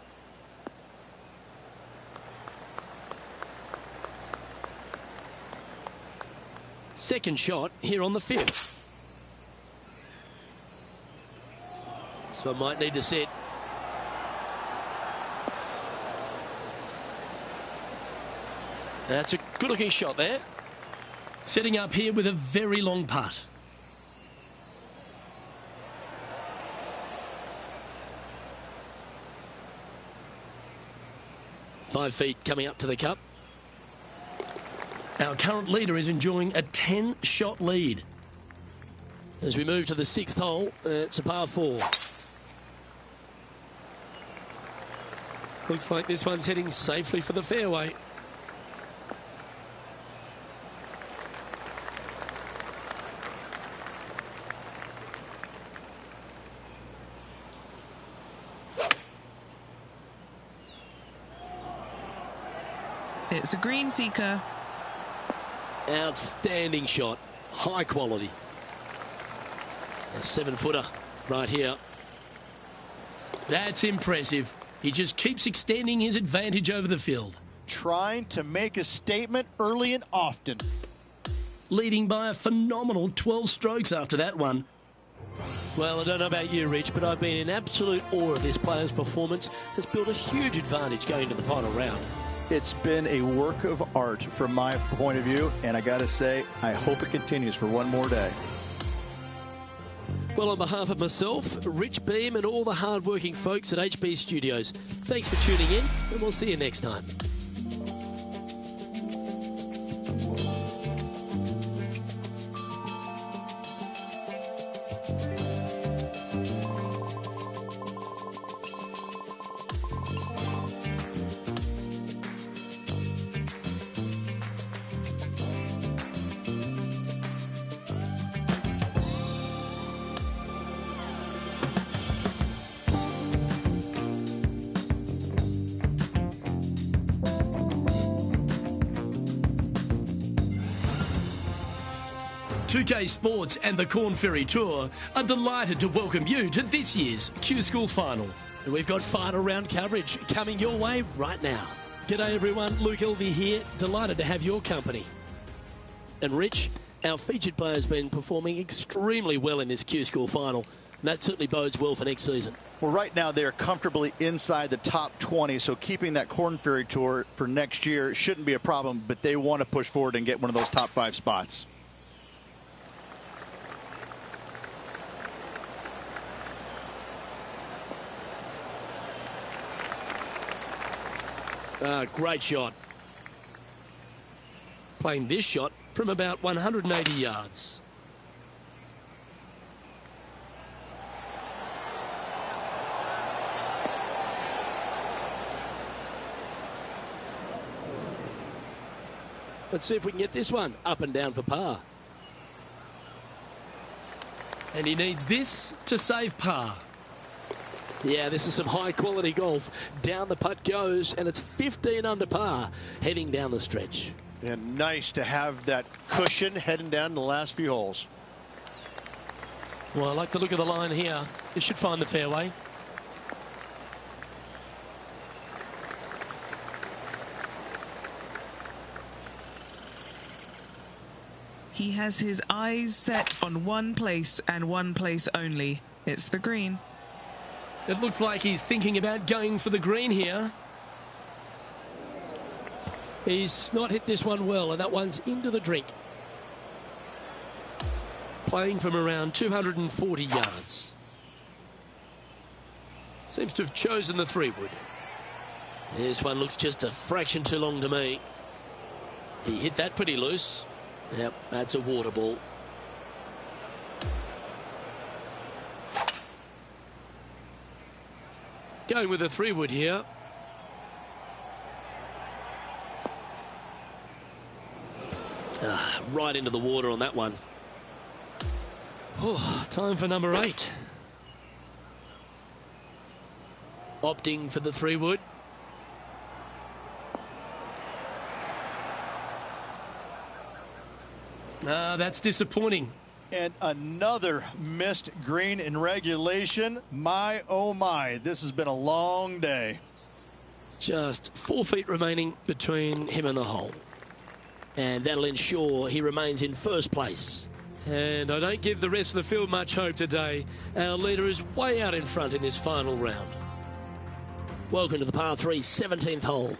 Second shot here on the 5th. So I might need to sit. That's a good looking shot there. Setting up here with a very long putt. Five feet coming up to the cup. Our current leader is enjoying a 10-shot lead. As we move to the 6th hole, it's a par 4. Looks like this one's heading safely for the fairway. It's a green seeker. Outstanding shot. High quality. A 7-footer right here. That's impressive. He just keeps extending his advantage over the field. Trying to make a statement early and often. Leading by a phenomenal 12 strokes after that one. Well, I don't know about you, Rich, but I've been in absolute awe of this player's performance. Has built a huge advantage going to the final round. It's been a work of art from my point of view, and I got to say, I hope it continues for one more day. Well, on behalf of myself, Rich Beam, and all the hard-working folks at HB Studios, thanks for tuning in, and we'll see you next time. 2K Sports and the Corn Ferry Tour are delighted to welcome you to this year's Q School Final. And we've got final round coverage coming your way right now. G'day everyone, Luke Elvey here, delighted to have your company. And Rich, our featured player has been performing extremely well in this Q School Final, and that certainly bodes well for next season. Well, right now they're comfortably inside the top 20, so keeping that Corn Ferry Tour for next year shouldn't be a problem, but they want to push forward and get one of those top 5 spots. Great shot. Playing this shot from about 180 yards. Let's see if we can get this one up and down for par. And he needs this to save par. Yeah, this is some high-quality golf. Down the putt goes, and it's 15 under par, heading down the stretch. And nice to have that cushion heading down the last few holes. Well, I like the look of the line here. This should find the fairway. He has his eyes set on one place and one place only. It's the green. It looks like he's thinking about going for the green here. He's not hit this one well, and that one's into the drink. Playing from around 240 yards. Seems to have chosen the 3-wood. This one looks just a fraction too long to me. He hit that pretty loose. Yep, that's a water ball. Going with a 3-wood here. Right into the water on that one. Oh, time for number 8. Opting for the 3-wood. That's disappointing. And another missed green in regulation. My, oh my, this has been a long day. Just 4 feet remaining between him and the hole. And that'll ensure he remains in first place. And I don't give the rest of the field much hope today. Our leader is way out in front in this final round. Welcome to the par 3 17th hole.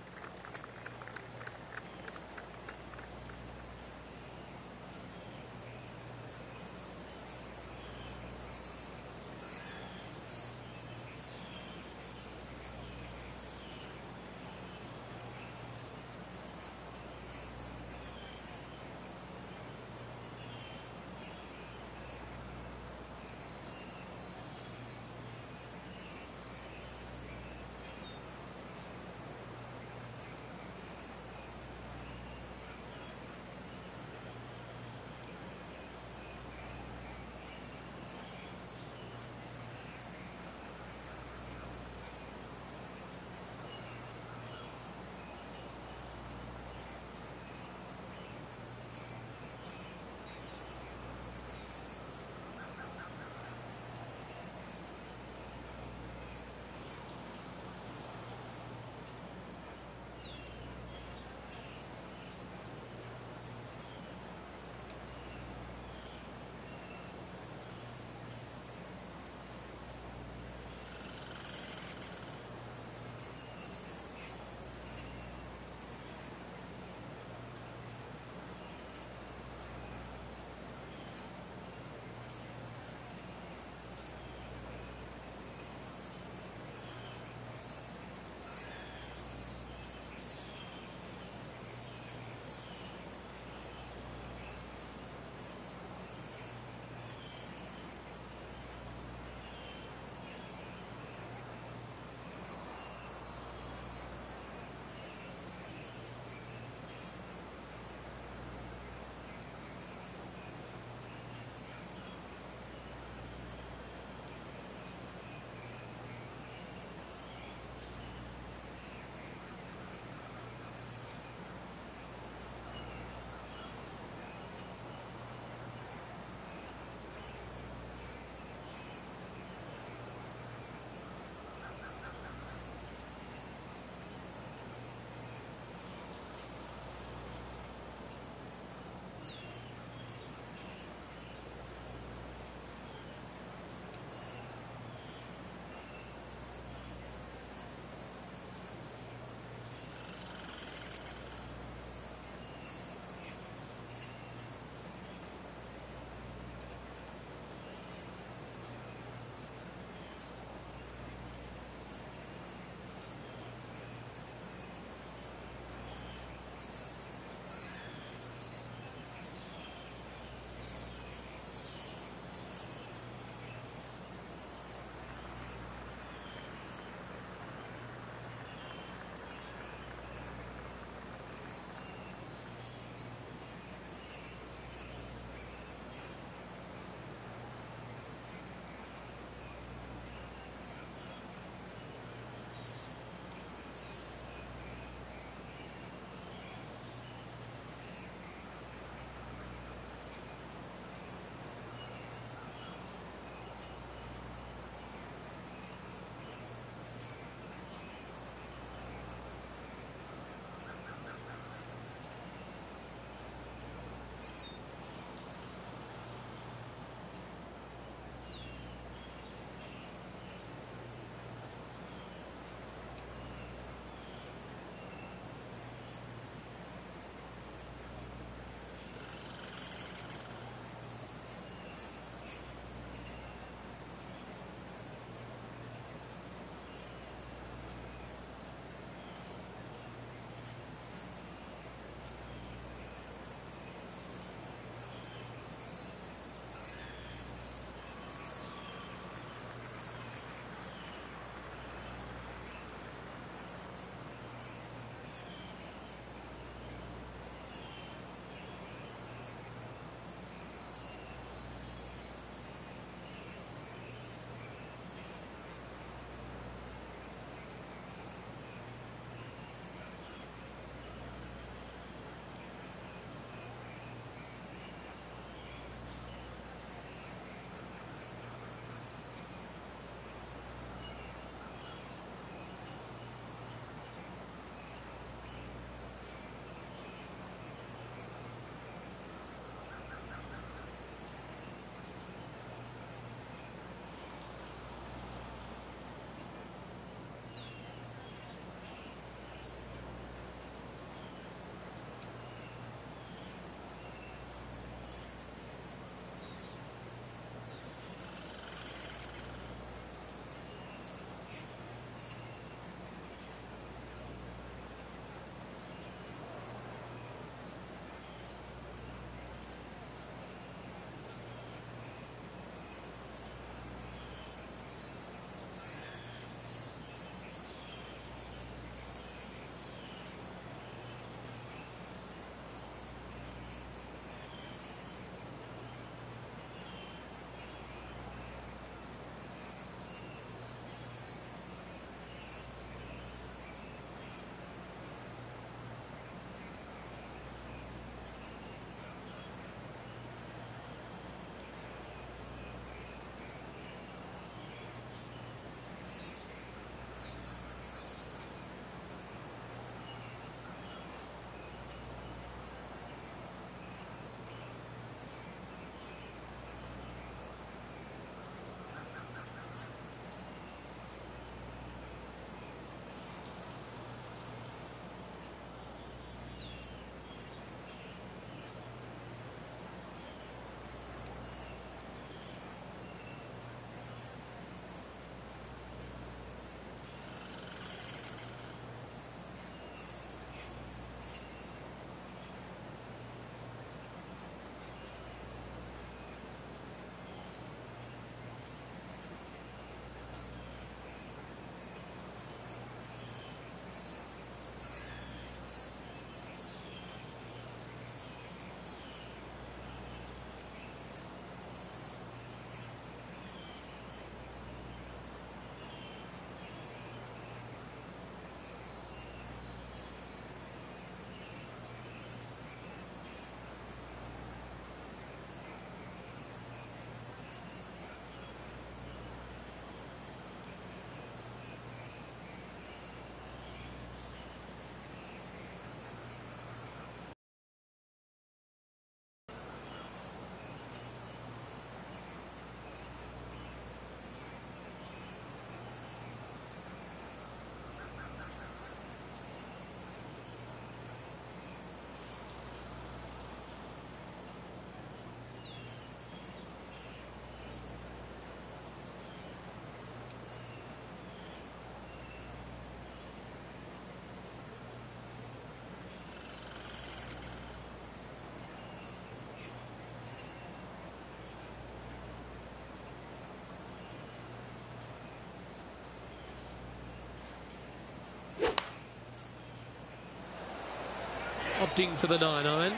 opting for the 9-iron.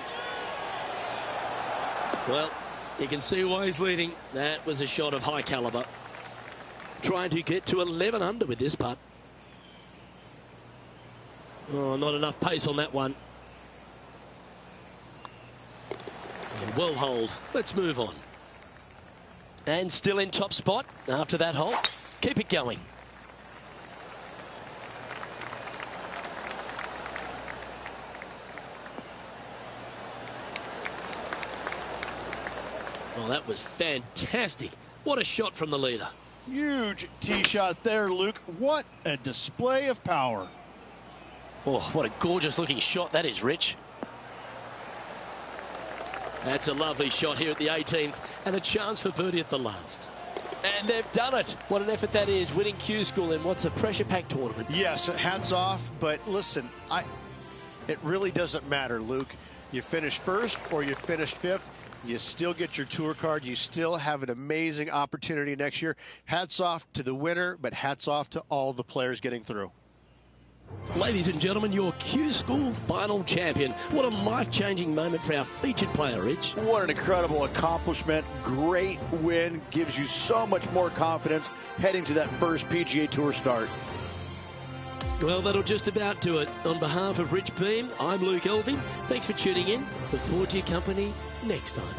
Well, you can see why he's leading. That was a shot of high calibre. Trying to get to 11 under with this putt. Oh, not enough pace on that one. And well hold. Let's move on. And still in top spot after that hole. Keep it going. Oh, that was fantastic. What a shot from the leader. Huge tee shot there, Luke. What a display of power. Oh, what a gorgeous looking shot that is, Rich. That's a lovely shot here at the 18th and a chance for birdie at the last. And they've done it. What an effort that is, winning Q School in what's a pressure-packed tournament. Yes, hats off, but listen, it really doesn't matter, Luke. You finish first or you finish fifth, you still get your tour card. You still have an amazing opportunity next year. Hats off to the winner, but hats off to all the players getting through. Ladies and gentlemen, your Q School final champion. What a life-changing moment for our featured player, Rich. What an incredible accomplishment. Great win. Gives you so much more confidence heading to that first PGA Tour start. Well, that'll just about do it. On behalf of Rich Beem, I'm Luke Elving. Thanks for tuning in. Look forward to your company next time.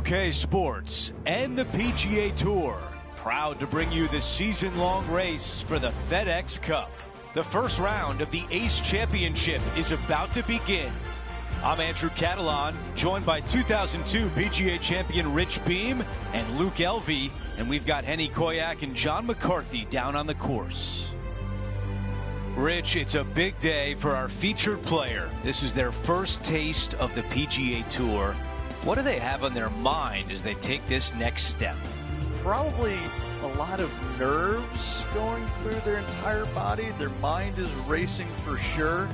UK Sports and the PGA Tour, proud to bring you the season-long race for the FedEx Cup. The first round of the Ace Championship is about to begin. I'm Andrew Catalan, joined by 2002 PGA champion Rich Beem and Luke Elvy, and we've got Henny Koyak and John McCarthy down on the course. Rich, it's a big day for our featured player. This is their first taste of the PGA Tour. What do they have on their mind as they take this next step? Probably a lot of nerves going through their entire body. Their mind is racing for sure.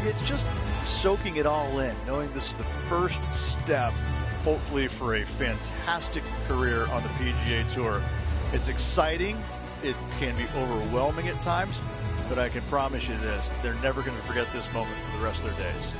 It's just soaking it all in, knowing this is the first step, hopefully, for a fantastic career on the PGA Tour. It's exciting. It can be overwhelming at times, but I can promise you this, they're never going to forget this moment for the rest of their days.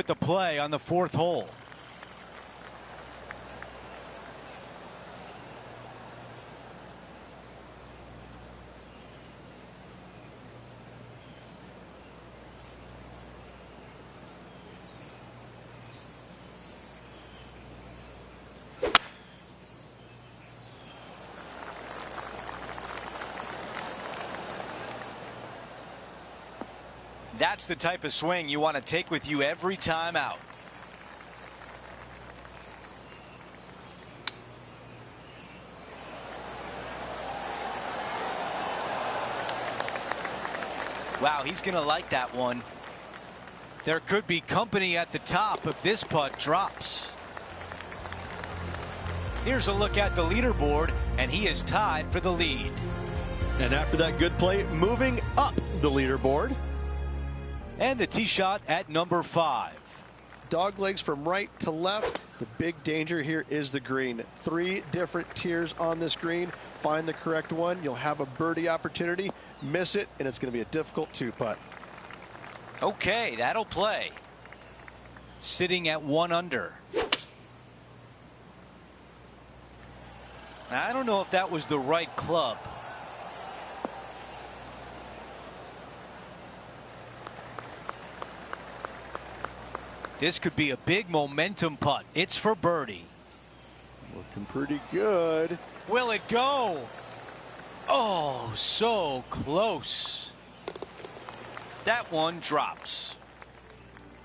the play on the 4th hole. That's the type of swing you want to take with you every time out. Wow, he's going to like that one. There could be company at the top if this putt drops. Here's a look at the leaderboard, and he is tied for the lead. And after that good play, moving up the leaderboard. And the tee shot at number 5. Dog legs from right to left. The big danger here is the green. 3 different tiers on this green. Find the correct one. You'll have a birdie opportunity. Miss it, and it's going to be a difficult 2-putt. Okay, that'll play. Sitting at 1 under. I don't know if that was the right club. This could be a big momentum putt. It's for birdie. Looking pretty good. Will it go? Oh, so close. That one drops.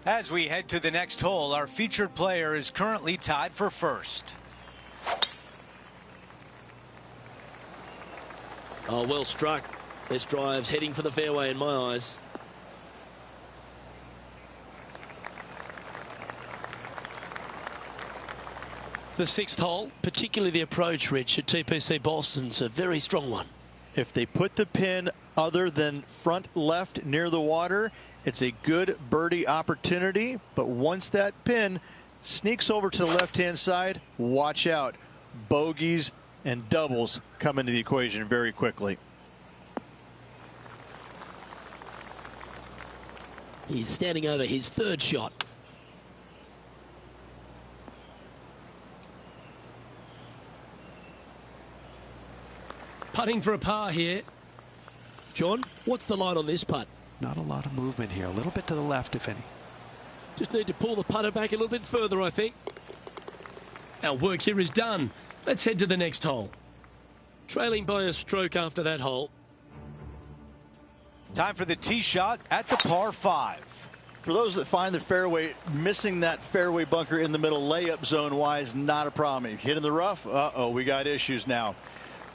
As we head to the next hole, our featured player is currently tied for first. Oh, well struck. This drive's heading for the fairway in my eyes. The 6th hole, particularly the approach, Rich, at TPC Boston's a very strong one. If they put the pin other than front left near the water, it's a good birdie opportunity. But once that pin sneaks over to the left-hand side, watch out. Bogeys and doubles come into the equation very quickly. He's standing over his 3rd shot. Putting for a par here. John, what's the line on this putt? Not a lot of movement here. A little bit to the left, if any. Just need to pull the putter back a little bit further, I think. Our work here is done. Let's head to the next hole. Trailing by a stroke after that hole. Time for the tee shot at the par 5. For those that find the fairway, missing that fairway bunker in the middle layup zone wise, not a problem. If you hit in the rough, uh-oh, we got issues now.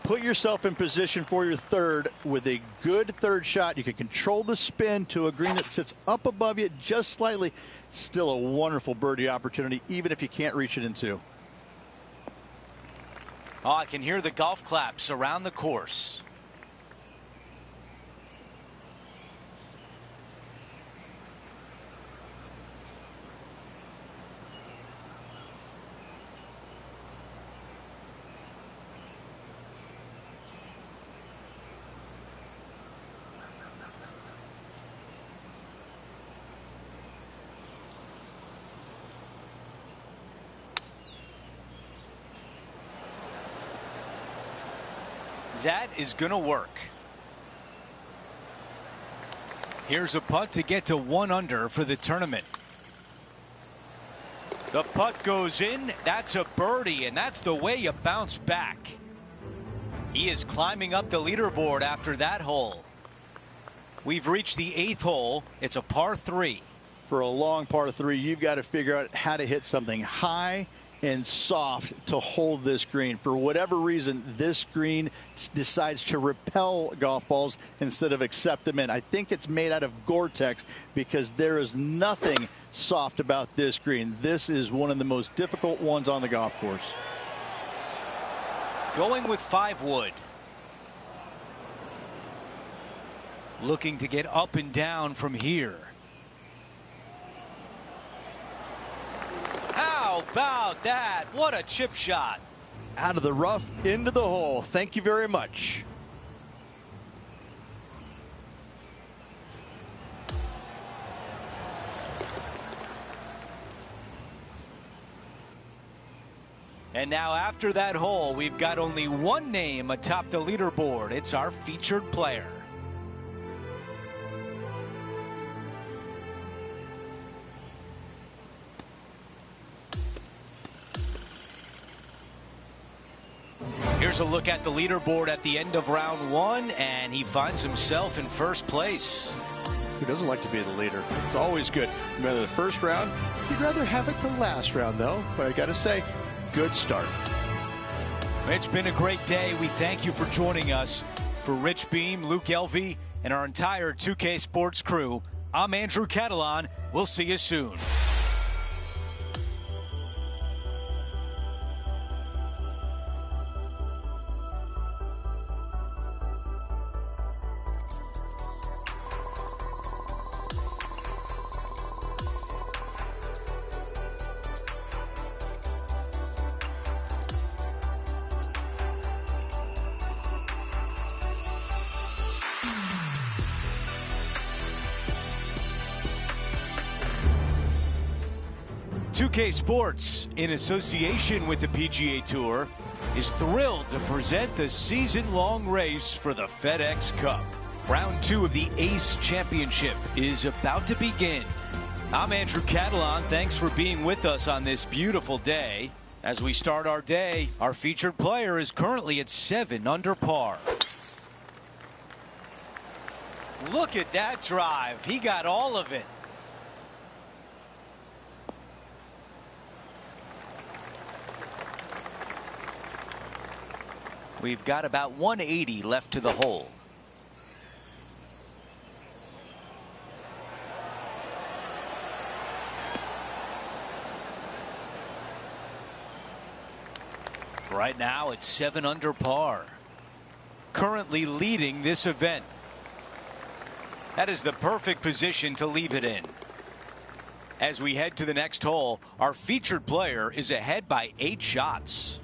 Put yourself in position for your 3rd with a good 3rd shot. You can control the spin to a green that sits up above you just slightly. Still a wonderful birdie opportunity, even if you can't reach it in 2. Oh, I can hear the golf claps around the course. That is going to work. Here's a putt to get to 1 under for the tournament. The putt goes in. That's a birdie, and that's the way you bounce back. He is climbing up the leaderboard after that hole. We've reached the 8th hole. It's a par 3. For a long par 3, you've got to figure out how to hit something high and soft to hold this green. For whatever reason, this green decides to repel golf balls instead of accept them in. I think it's made out of Gore-Tex because there is nothing soft about this green. This is one of the most difficult ones on the golf course. Going with 5 wood. Looking to get up and down from here. How about that? What a chip shot. Out of the rough into the hole. Thank you very much. And now after that hole, we've got only one name atop the leaderboard. It's our featured player. Here's a look at the leaderboard at the end of round one, and he finds himself in first place. Who doesn't like to be the leader? It's always good. Remember the first round? You'd rather have it the last round, though. But I got to say, good start. It's been a great day. We thank you for joining us. For Rich Beam, Luke Elvey, and our entire 2K Sports crew, I'm Andrew Catalan. We'll see you soon. K Sports, in association with the PGA Tour, is thrilled to present the season-long race for the FedEx Cup. Round 2 of the Ace Championship is about to begin. I'm Andrew Catalan. Thanks for being with us on this beautiful day. As we start our day, our featured player is currently at 7 under par. Look at that drive. He got all of it. We've got about 180 left to the hole. Right now it's 7 under par. Currently leading this event. That is the perfect position to leave it in. As we head to the next hole, our featured player is ahead by 8 shots.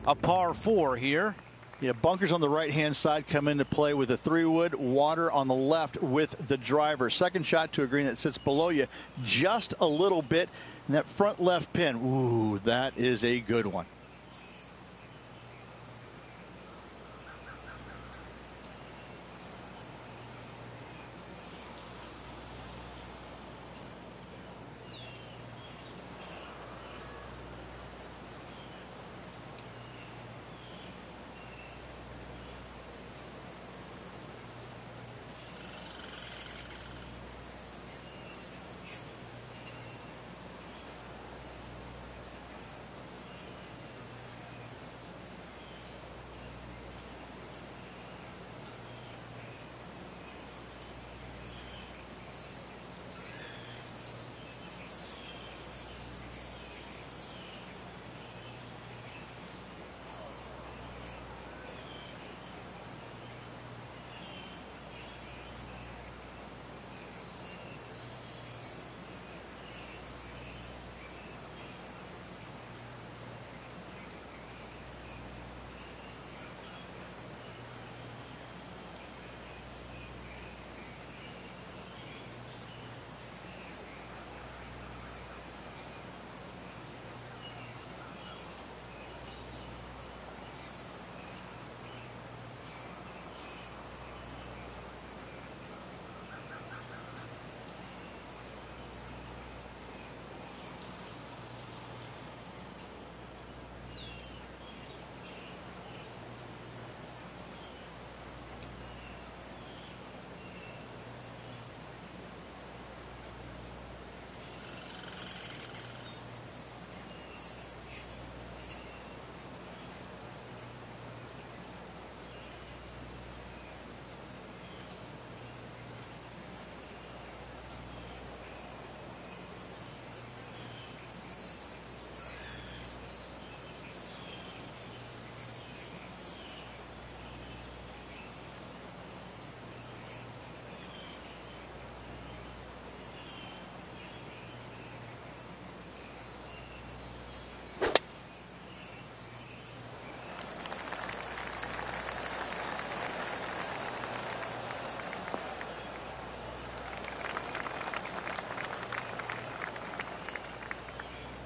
A par 4 here. Yeah, bunkers on the right-hand side come into play with a 3-wood, water on the left with the driver. Second shot to a green that sits below you just a little bit. And that front left pin, ooh, that is a good one.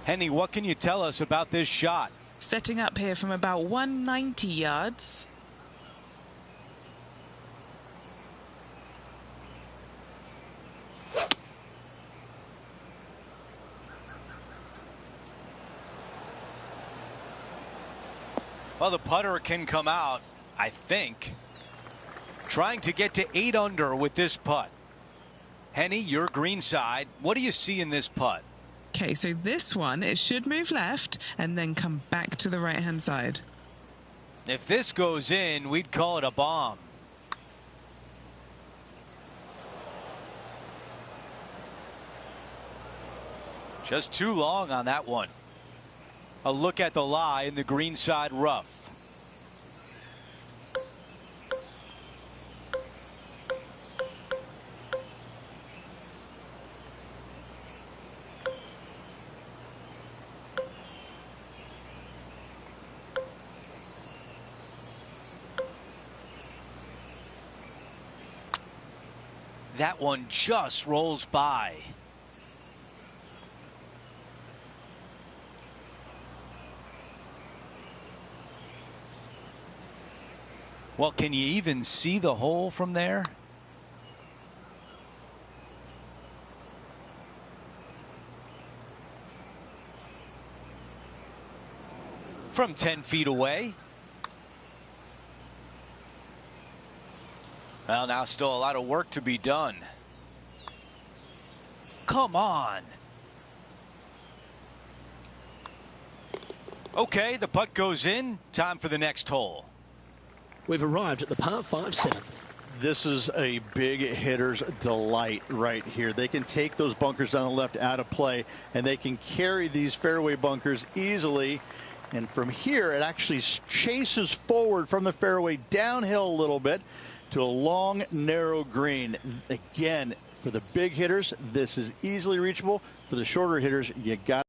Henny, what can you tell us about this shot? Setting up here from about 190 yards. Well, the putter can come out, I think. Trying to get to 8 under with this putt. Henny, your green side. What do you see in this putt? Okay, so this one, it should move left and then come back to the right-hand side. If this goes in, we'd call it a bomb. Just too long on that one. A look at the lie in the green side rough. That one just rolls by. Well, can you even see the hole from there? From 10 feet away. Well, now still a lot of work to be done. Come on. Okay, the putt goes in. Time for the next hole. We've arrived at the par 5 7th. This is a big hitter's delight right here. They can take those bunkers down the left out of play, and they can carry these fairway bunkers easily. And from here, it actually chases forward from the fairway downhill a little bit to a long, narrow green. Again, for the big hitters, this is easily reachable. For the shorter hitters, you got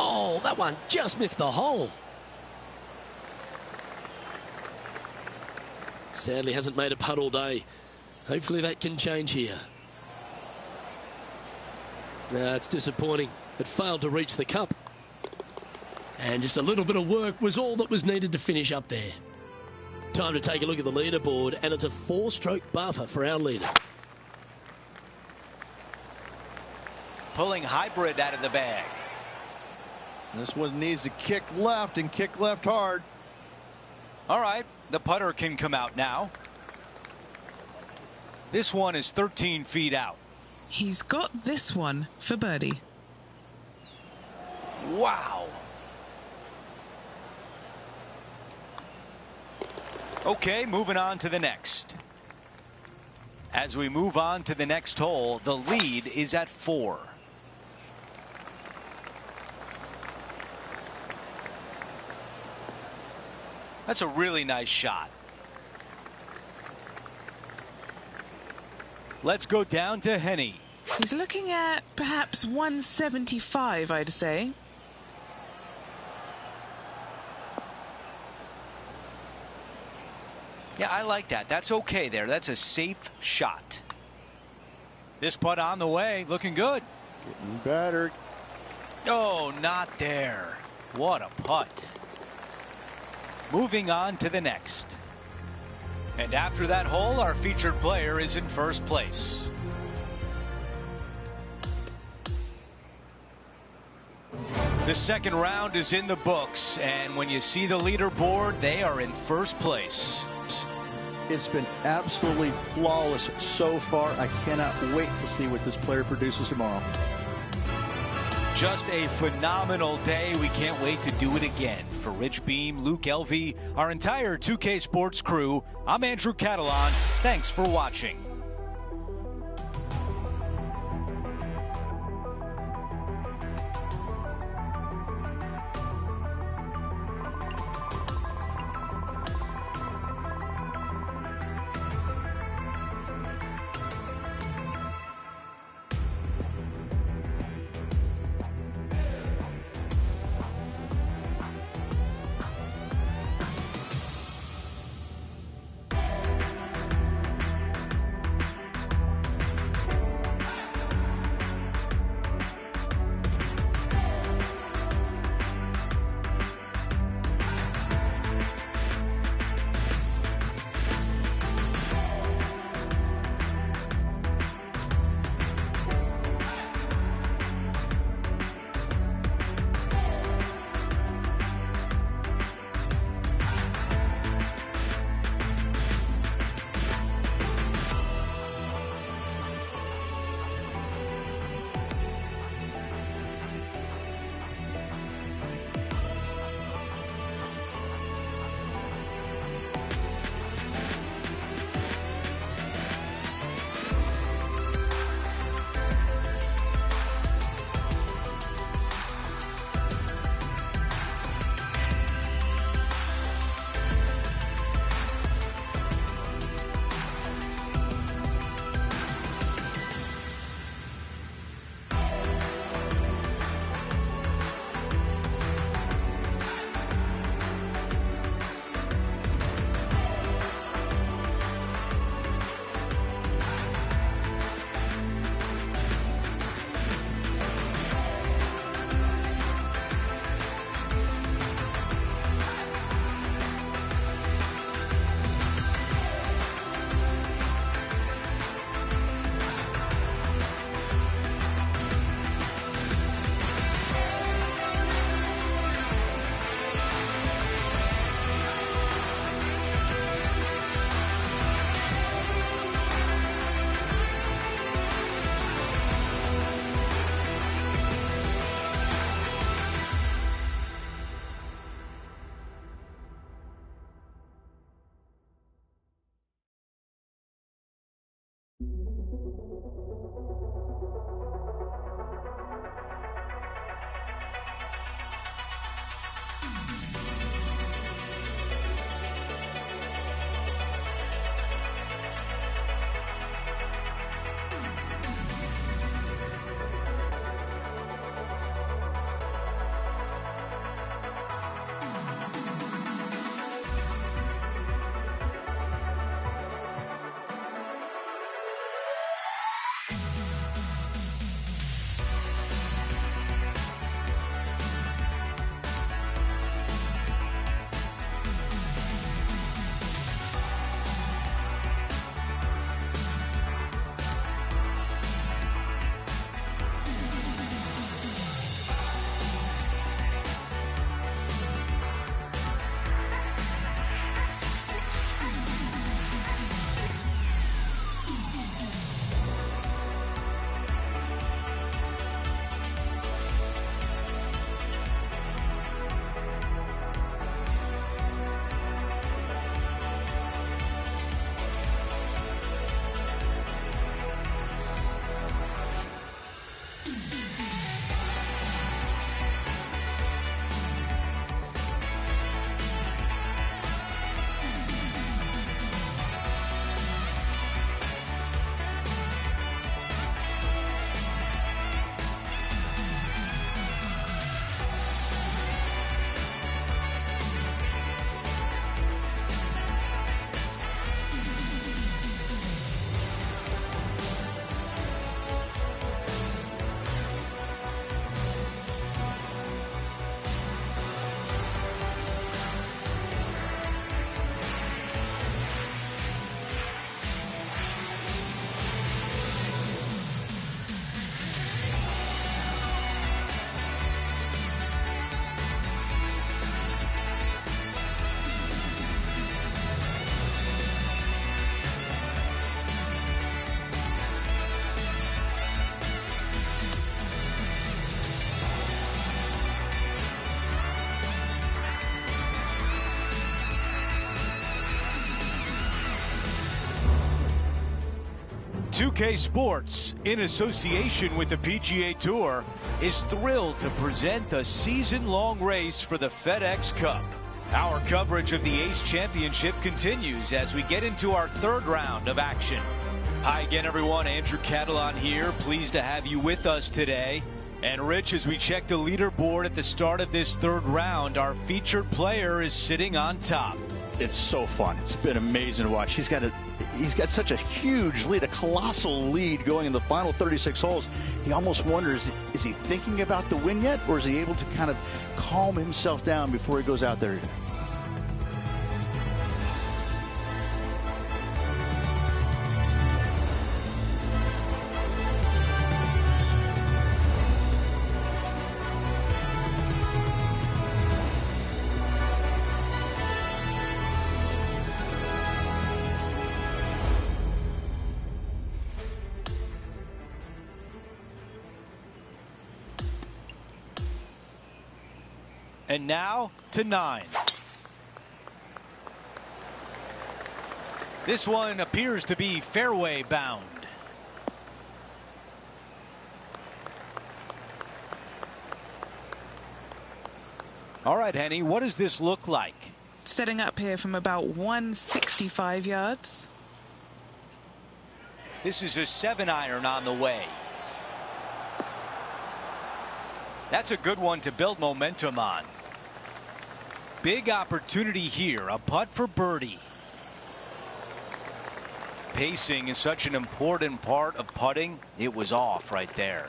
Oh, that one just missed the hole. Sadly hasn't made a putt all day. Hopefully that can change here. It's disappointing. It failed to reach the cup. And just a little bit of work was all that was needed to finish up there. Time to take a look at the leaderboard, and it's a 4-stroke buffer for our leader. Pulling Hybrid out of the bag. This one needs to kick left and kick left hard. All right, the putter can come out now. This one is 13 feet out. He's got this one for birdie. Wow. Okay, moving on to the next. As we move on to the next hole, the lead is at 4. That's a really nice shot. Let's go down to Henny. He's looking at perhaps 175, I'd say. Yeah, I like that. That's okay there. That's a safe shot. This putt on the way, looking good. Getting better. Oh, not there. What a putt. Moving on to the next. And after that hole, our featured player is in first place. The second round is in the books, and when you see the leaderboard, they are in first place. It's been absolutely flawless so far. I cannot wait to see what this player produces tomorrow. Just a phenomenal day. We can't wait to do it again. For Rich Beam, Luke Elvey, our entire 2K Sports crew, I'm Andrew Catalan. Thanks for watching. 2K Sports, in association with the PGA Tour, is thrilled to present the season-long race for the FedEx Cup. Our coverage of the Ace Championship continues as we get into our third round of action. Hi again, everyone. Andrew Catalon here. Pleased to have you with us today. And Rich, as we check the leaderboard at the start of this third round, our featured player is sitting on top. It's so fun. It's been amazing to watch. He's got such a huge lead, a colossal lead going in the final 36 holes. He almost wonders, is he thinking about the win yet, or is he able to kind of calm himself down before he goes out there? And now to 9. This one appears to be fairway bound. All right, Henny, what does this look like? Setting up here from about 165 yards. This is a 7-iron on the way. That's a good one to build momentum on. Big opportunity here, a putt for birdie. Pacing is such an important part of putting. It was off right there.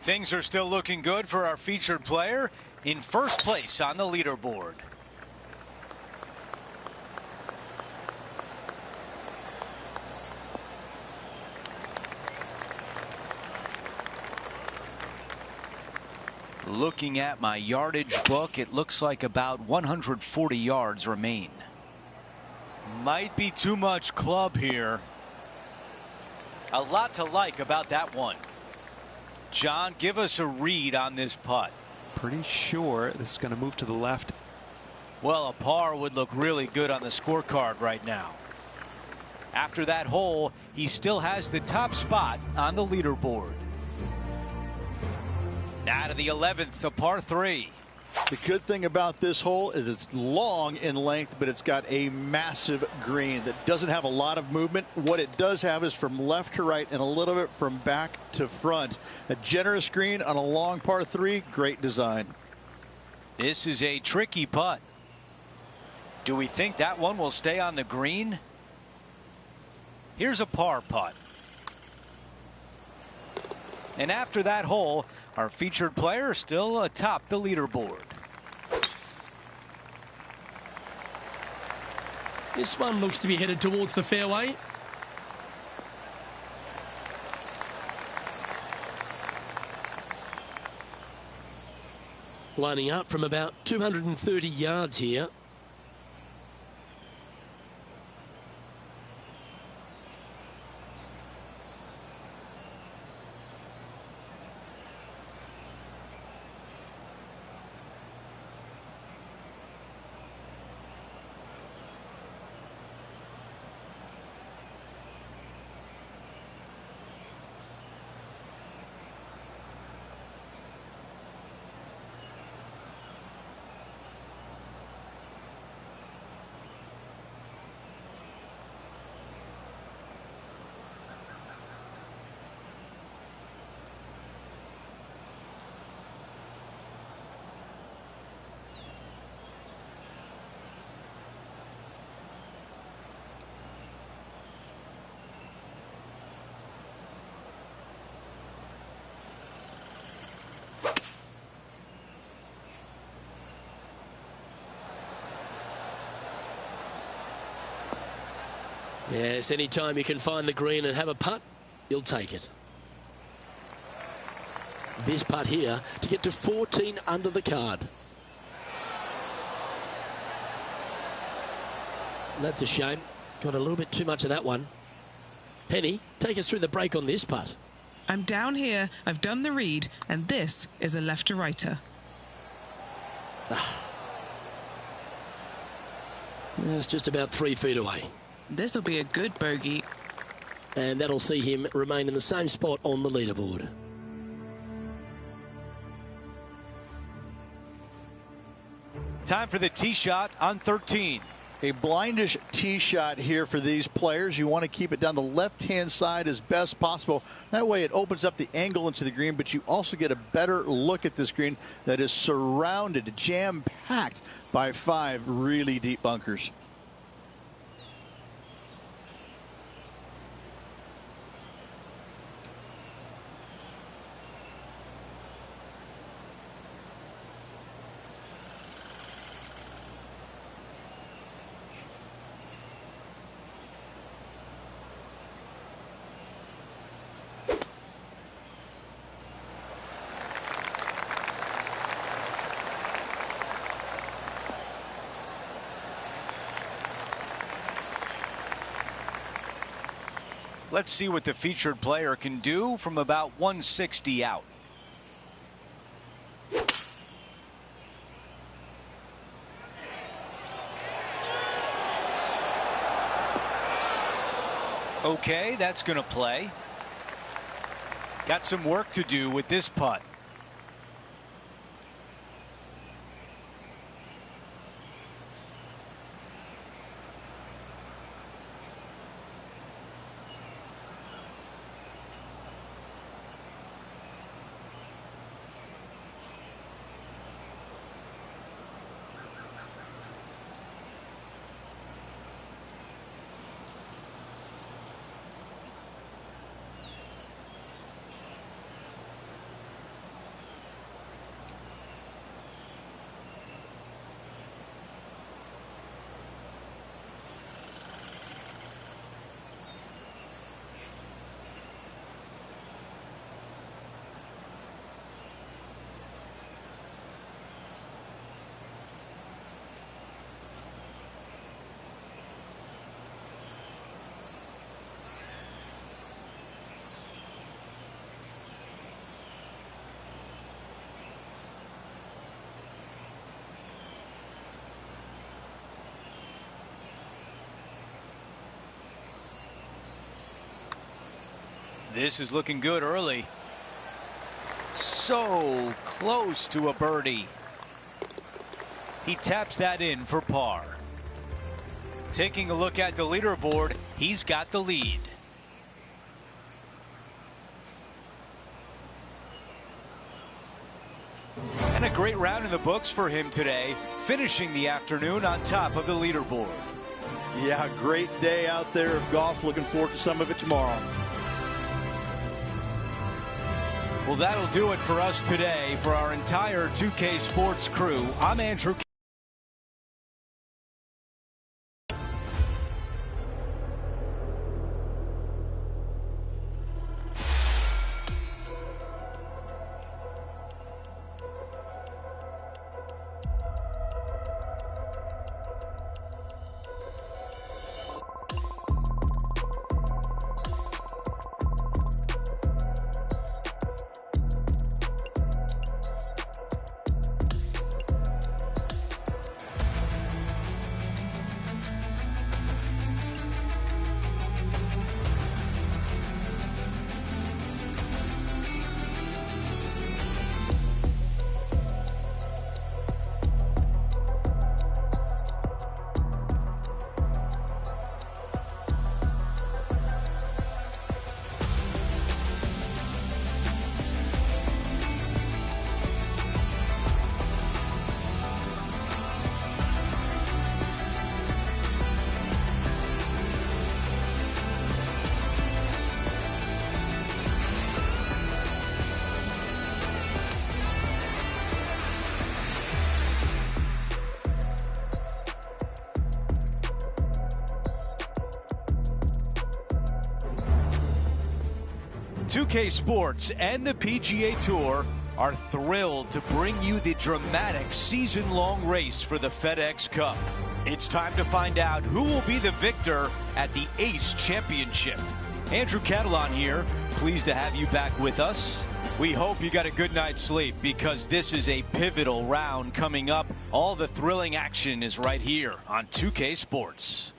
Things are still looking good for our featured player in first place on the leaderboard. Looking at my yardage book, it looks like about 140 yards remain. Might be too much club here. A lot to like about that one. John, give us a read on this putt. Pretty sure this is going to move to the left. Well, a par would look really good on the scorecard right now. After that hole, he still has the top spot on the leaderboard. Now to the 11th, a par 3. The good thing about this hole is it's long in length, but it's got a massive green that doesn't have a lot of movement. What it does have is from left to right and a little bit from back to front. A generous green on a long par 3. Great design. This is a tricky putt. Do we think that one will stay on the green? Here's a par putt. And after that hole, our featured player still atop the leaderboard. This one looks to be headed towards the fairway. Lining up from about 230 yards here. Yes, anytime you can find the green and have a putt, you'll take it. This putt here to get to 14 under the card. That's a shame. Got a little bit too much of that one. Henny, take us through the break on this putt. I'm down here, I've done the read, and this is a left to righter. It's just about 3 feet away. This will be a good bogey. and that'll see him remain in the same spot on the leaderboard. Time for the tee shot on 13. A blindish tee shot here for these players. You want to keep it down the left-hand side as best possible. That way it opens up the angle into the green, but you also get a better look at this green that is surrounded, jam-packed by 5 really deep bunkers. Let's see what the featured player can do from about 160 out. Okay, that's going to play. Got some work to do with this putt. This is looking good early. So close to a birdie. He taps that in for par. Taking a look at the leaderboard, he's got the lead. And a great round in the books for him today, finishing the afternoon on top of the leaderboard. Yeah, great day out there of golf. Looking forward to some of it tomorrow. Well, that'll do it for us today. For our entire 2K Sports crew, I'm Andrew. .2K Sports and the PGA Tour are thrilled to bring you the dramatic season-long race for the FedEx Cup. It's time to find out who will be the victor at the Ace Championship. Andrew Catalon here, pleased to have you back with us. We hope you got a good night's sleep because this is a pivotal round coming up. All the thrilling action is right here on 2K Sports.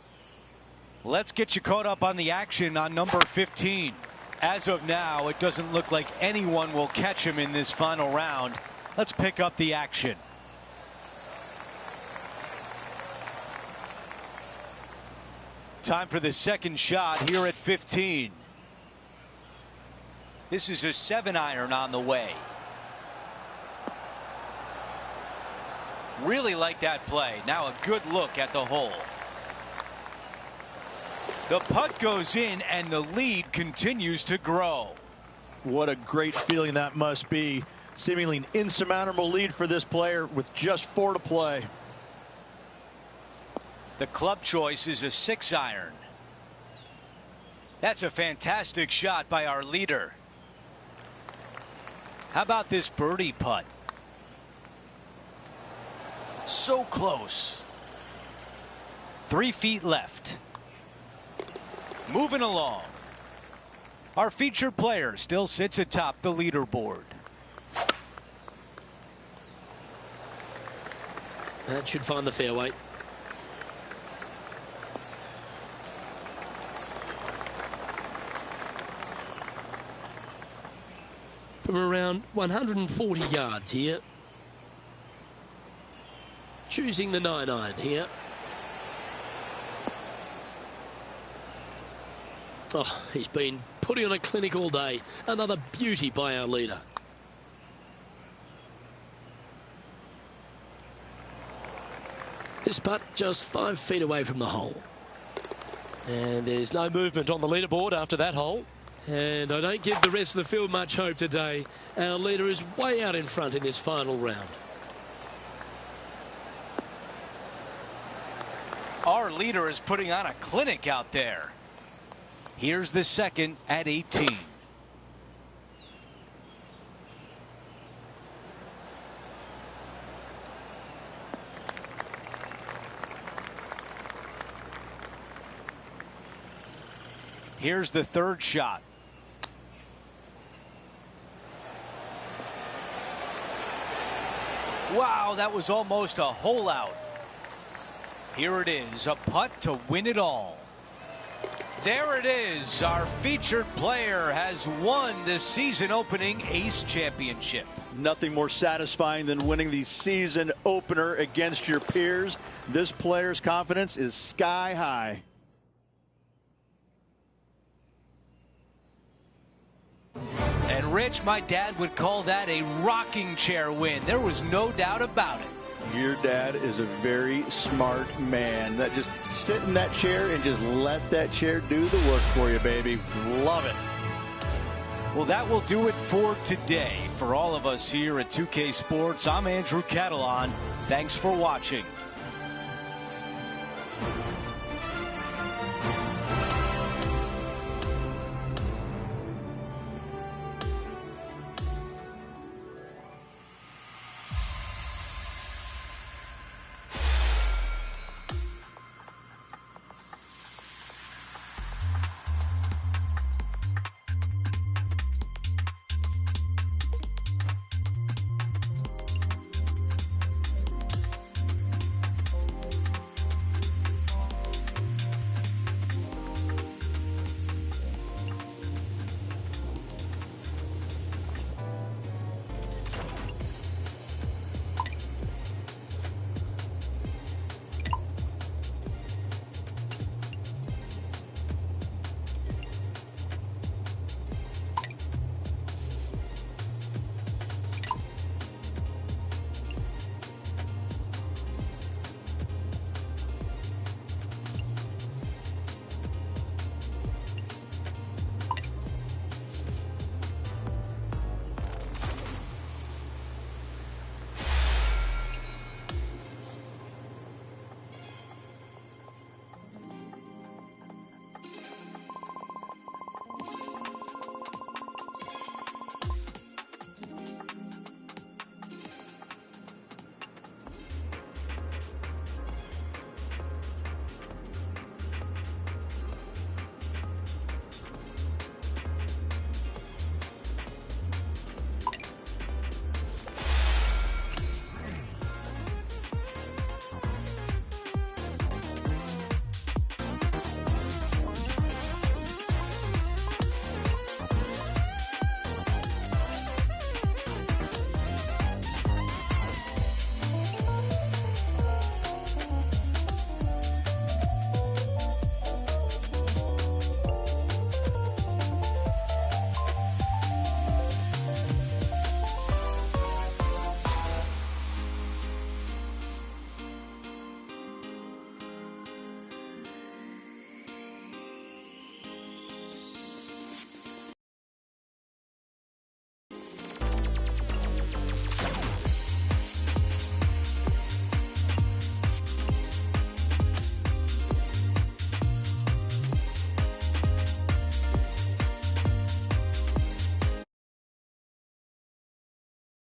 Let's get you caught up on the action on number 15. As of now, it doesn't look like anyone will catch him in this final round. Let's pick up the action. Time for the second shot here at 15. This is a 7-iron on the way. Really like that play. Now a good look at the hole. The putt goes in and the lead continues to grow. What a great feeling that must be. Seemingly an insurmountable lead for this player with just 4 to play. The club choice is a 6-iron. That's a fantastic shot by our leader. How about this birdie putt? So close. 3 feet left. Moving along. Our featured player still sits atop the leaderboard. That should find the fairway. From around 140 yards here. Choosing the 9-iron here. Oh, he's been putting on a clinic all day. Another beauty by our leader. This putt just 5 feet away from the hole. And there's no movement on the leaderboard after that hole. And I don't give the rest of the field much hope today. Our leader is way out in front in this final round. Our leader is putting on a clinic out there. Here's the second at 18. Here's the third shot. Wow, that was almost a hole out. Here it is, a putt to win it all. There it is. Our featured player has won the season-opening Ace Championship. Nothing more satisfying than winning the season opener against your peers. This player's confidence is sky high. And Rich, my dad would call that a rocking chair win. There was no doubt about it. Your dad is a very smart man. That just sit in that chair and just let that chair do the work for you, baby. Love it. Well, that will do it for today. For all of us here at 2K Sports, I'm Andrew Catalon. Thanks for watching.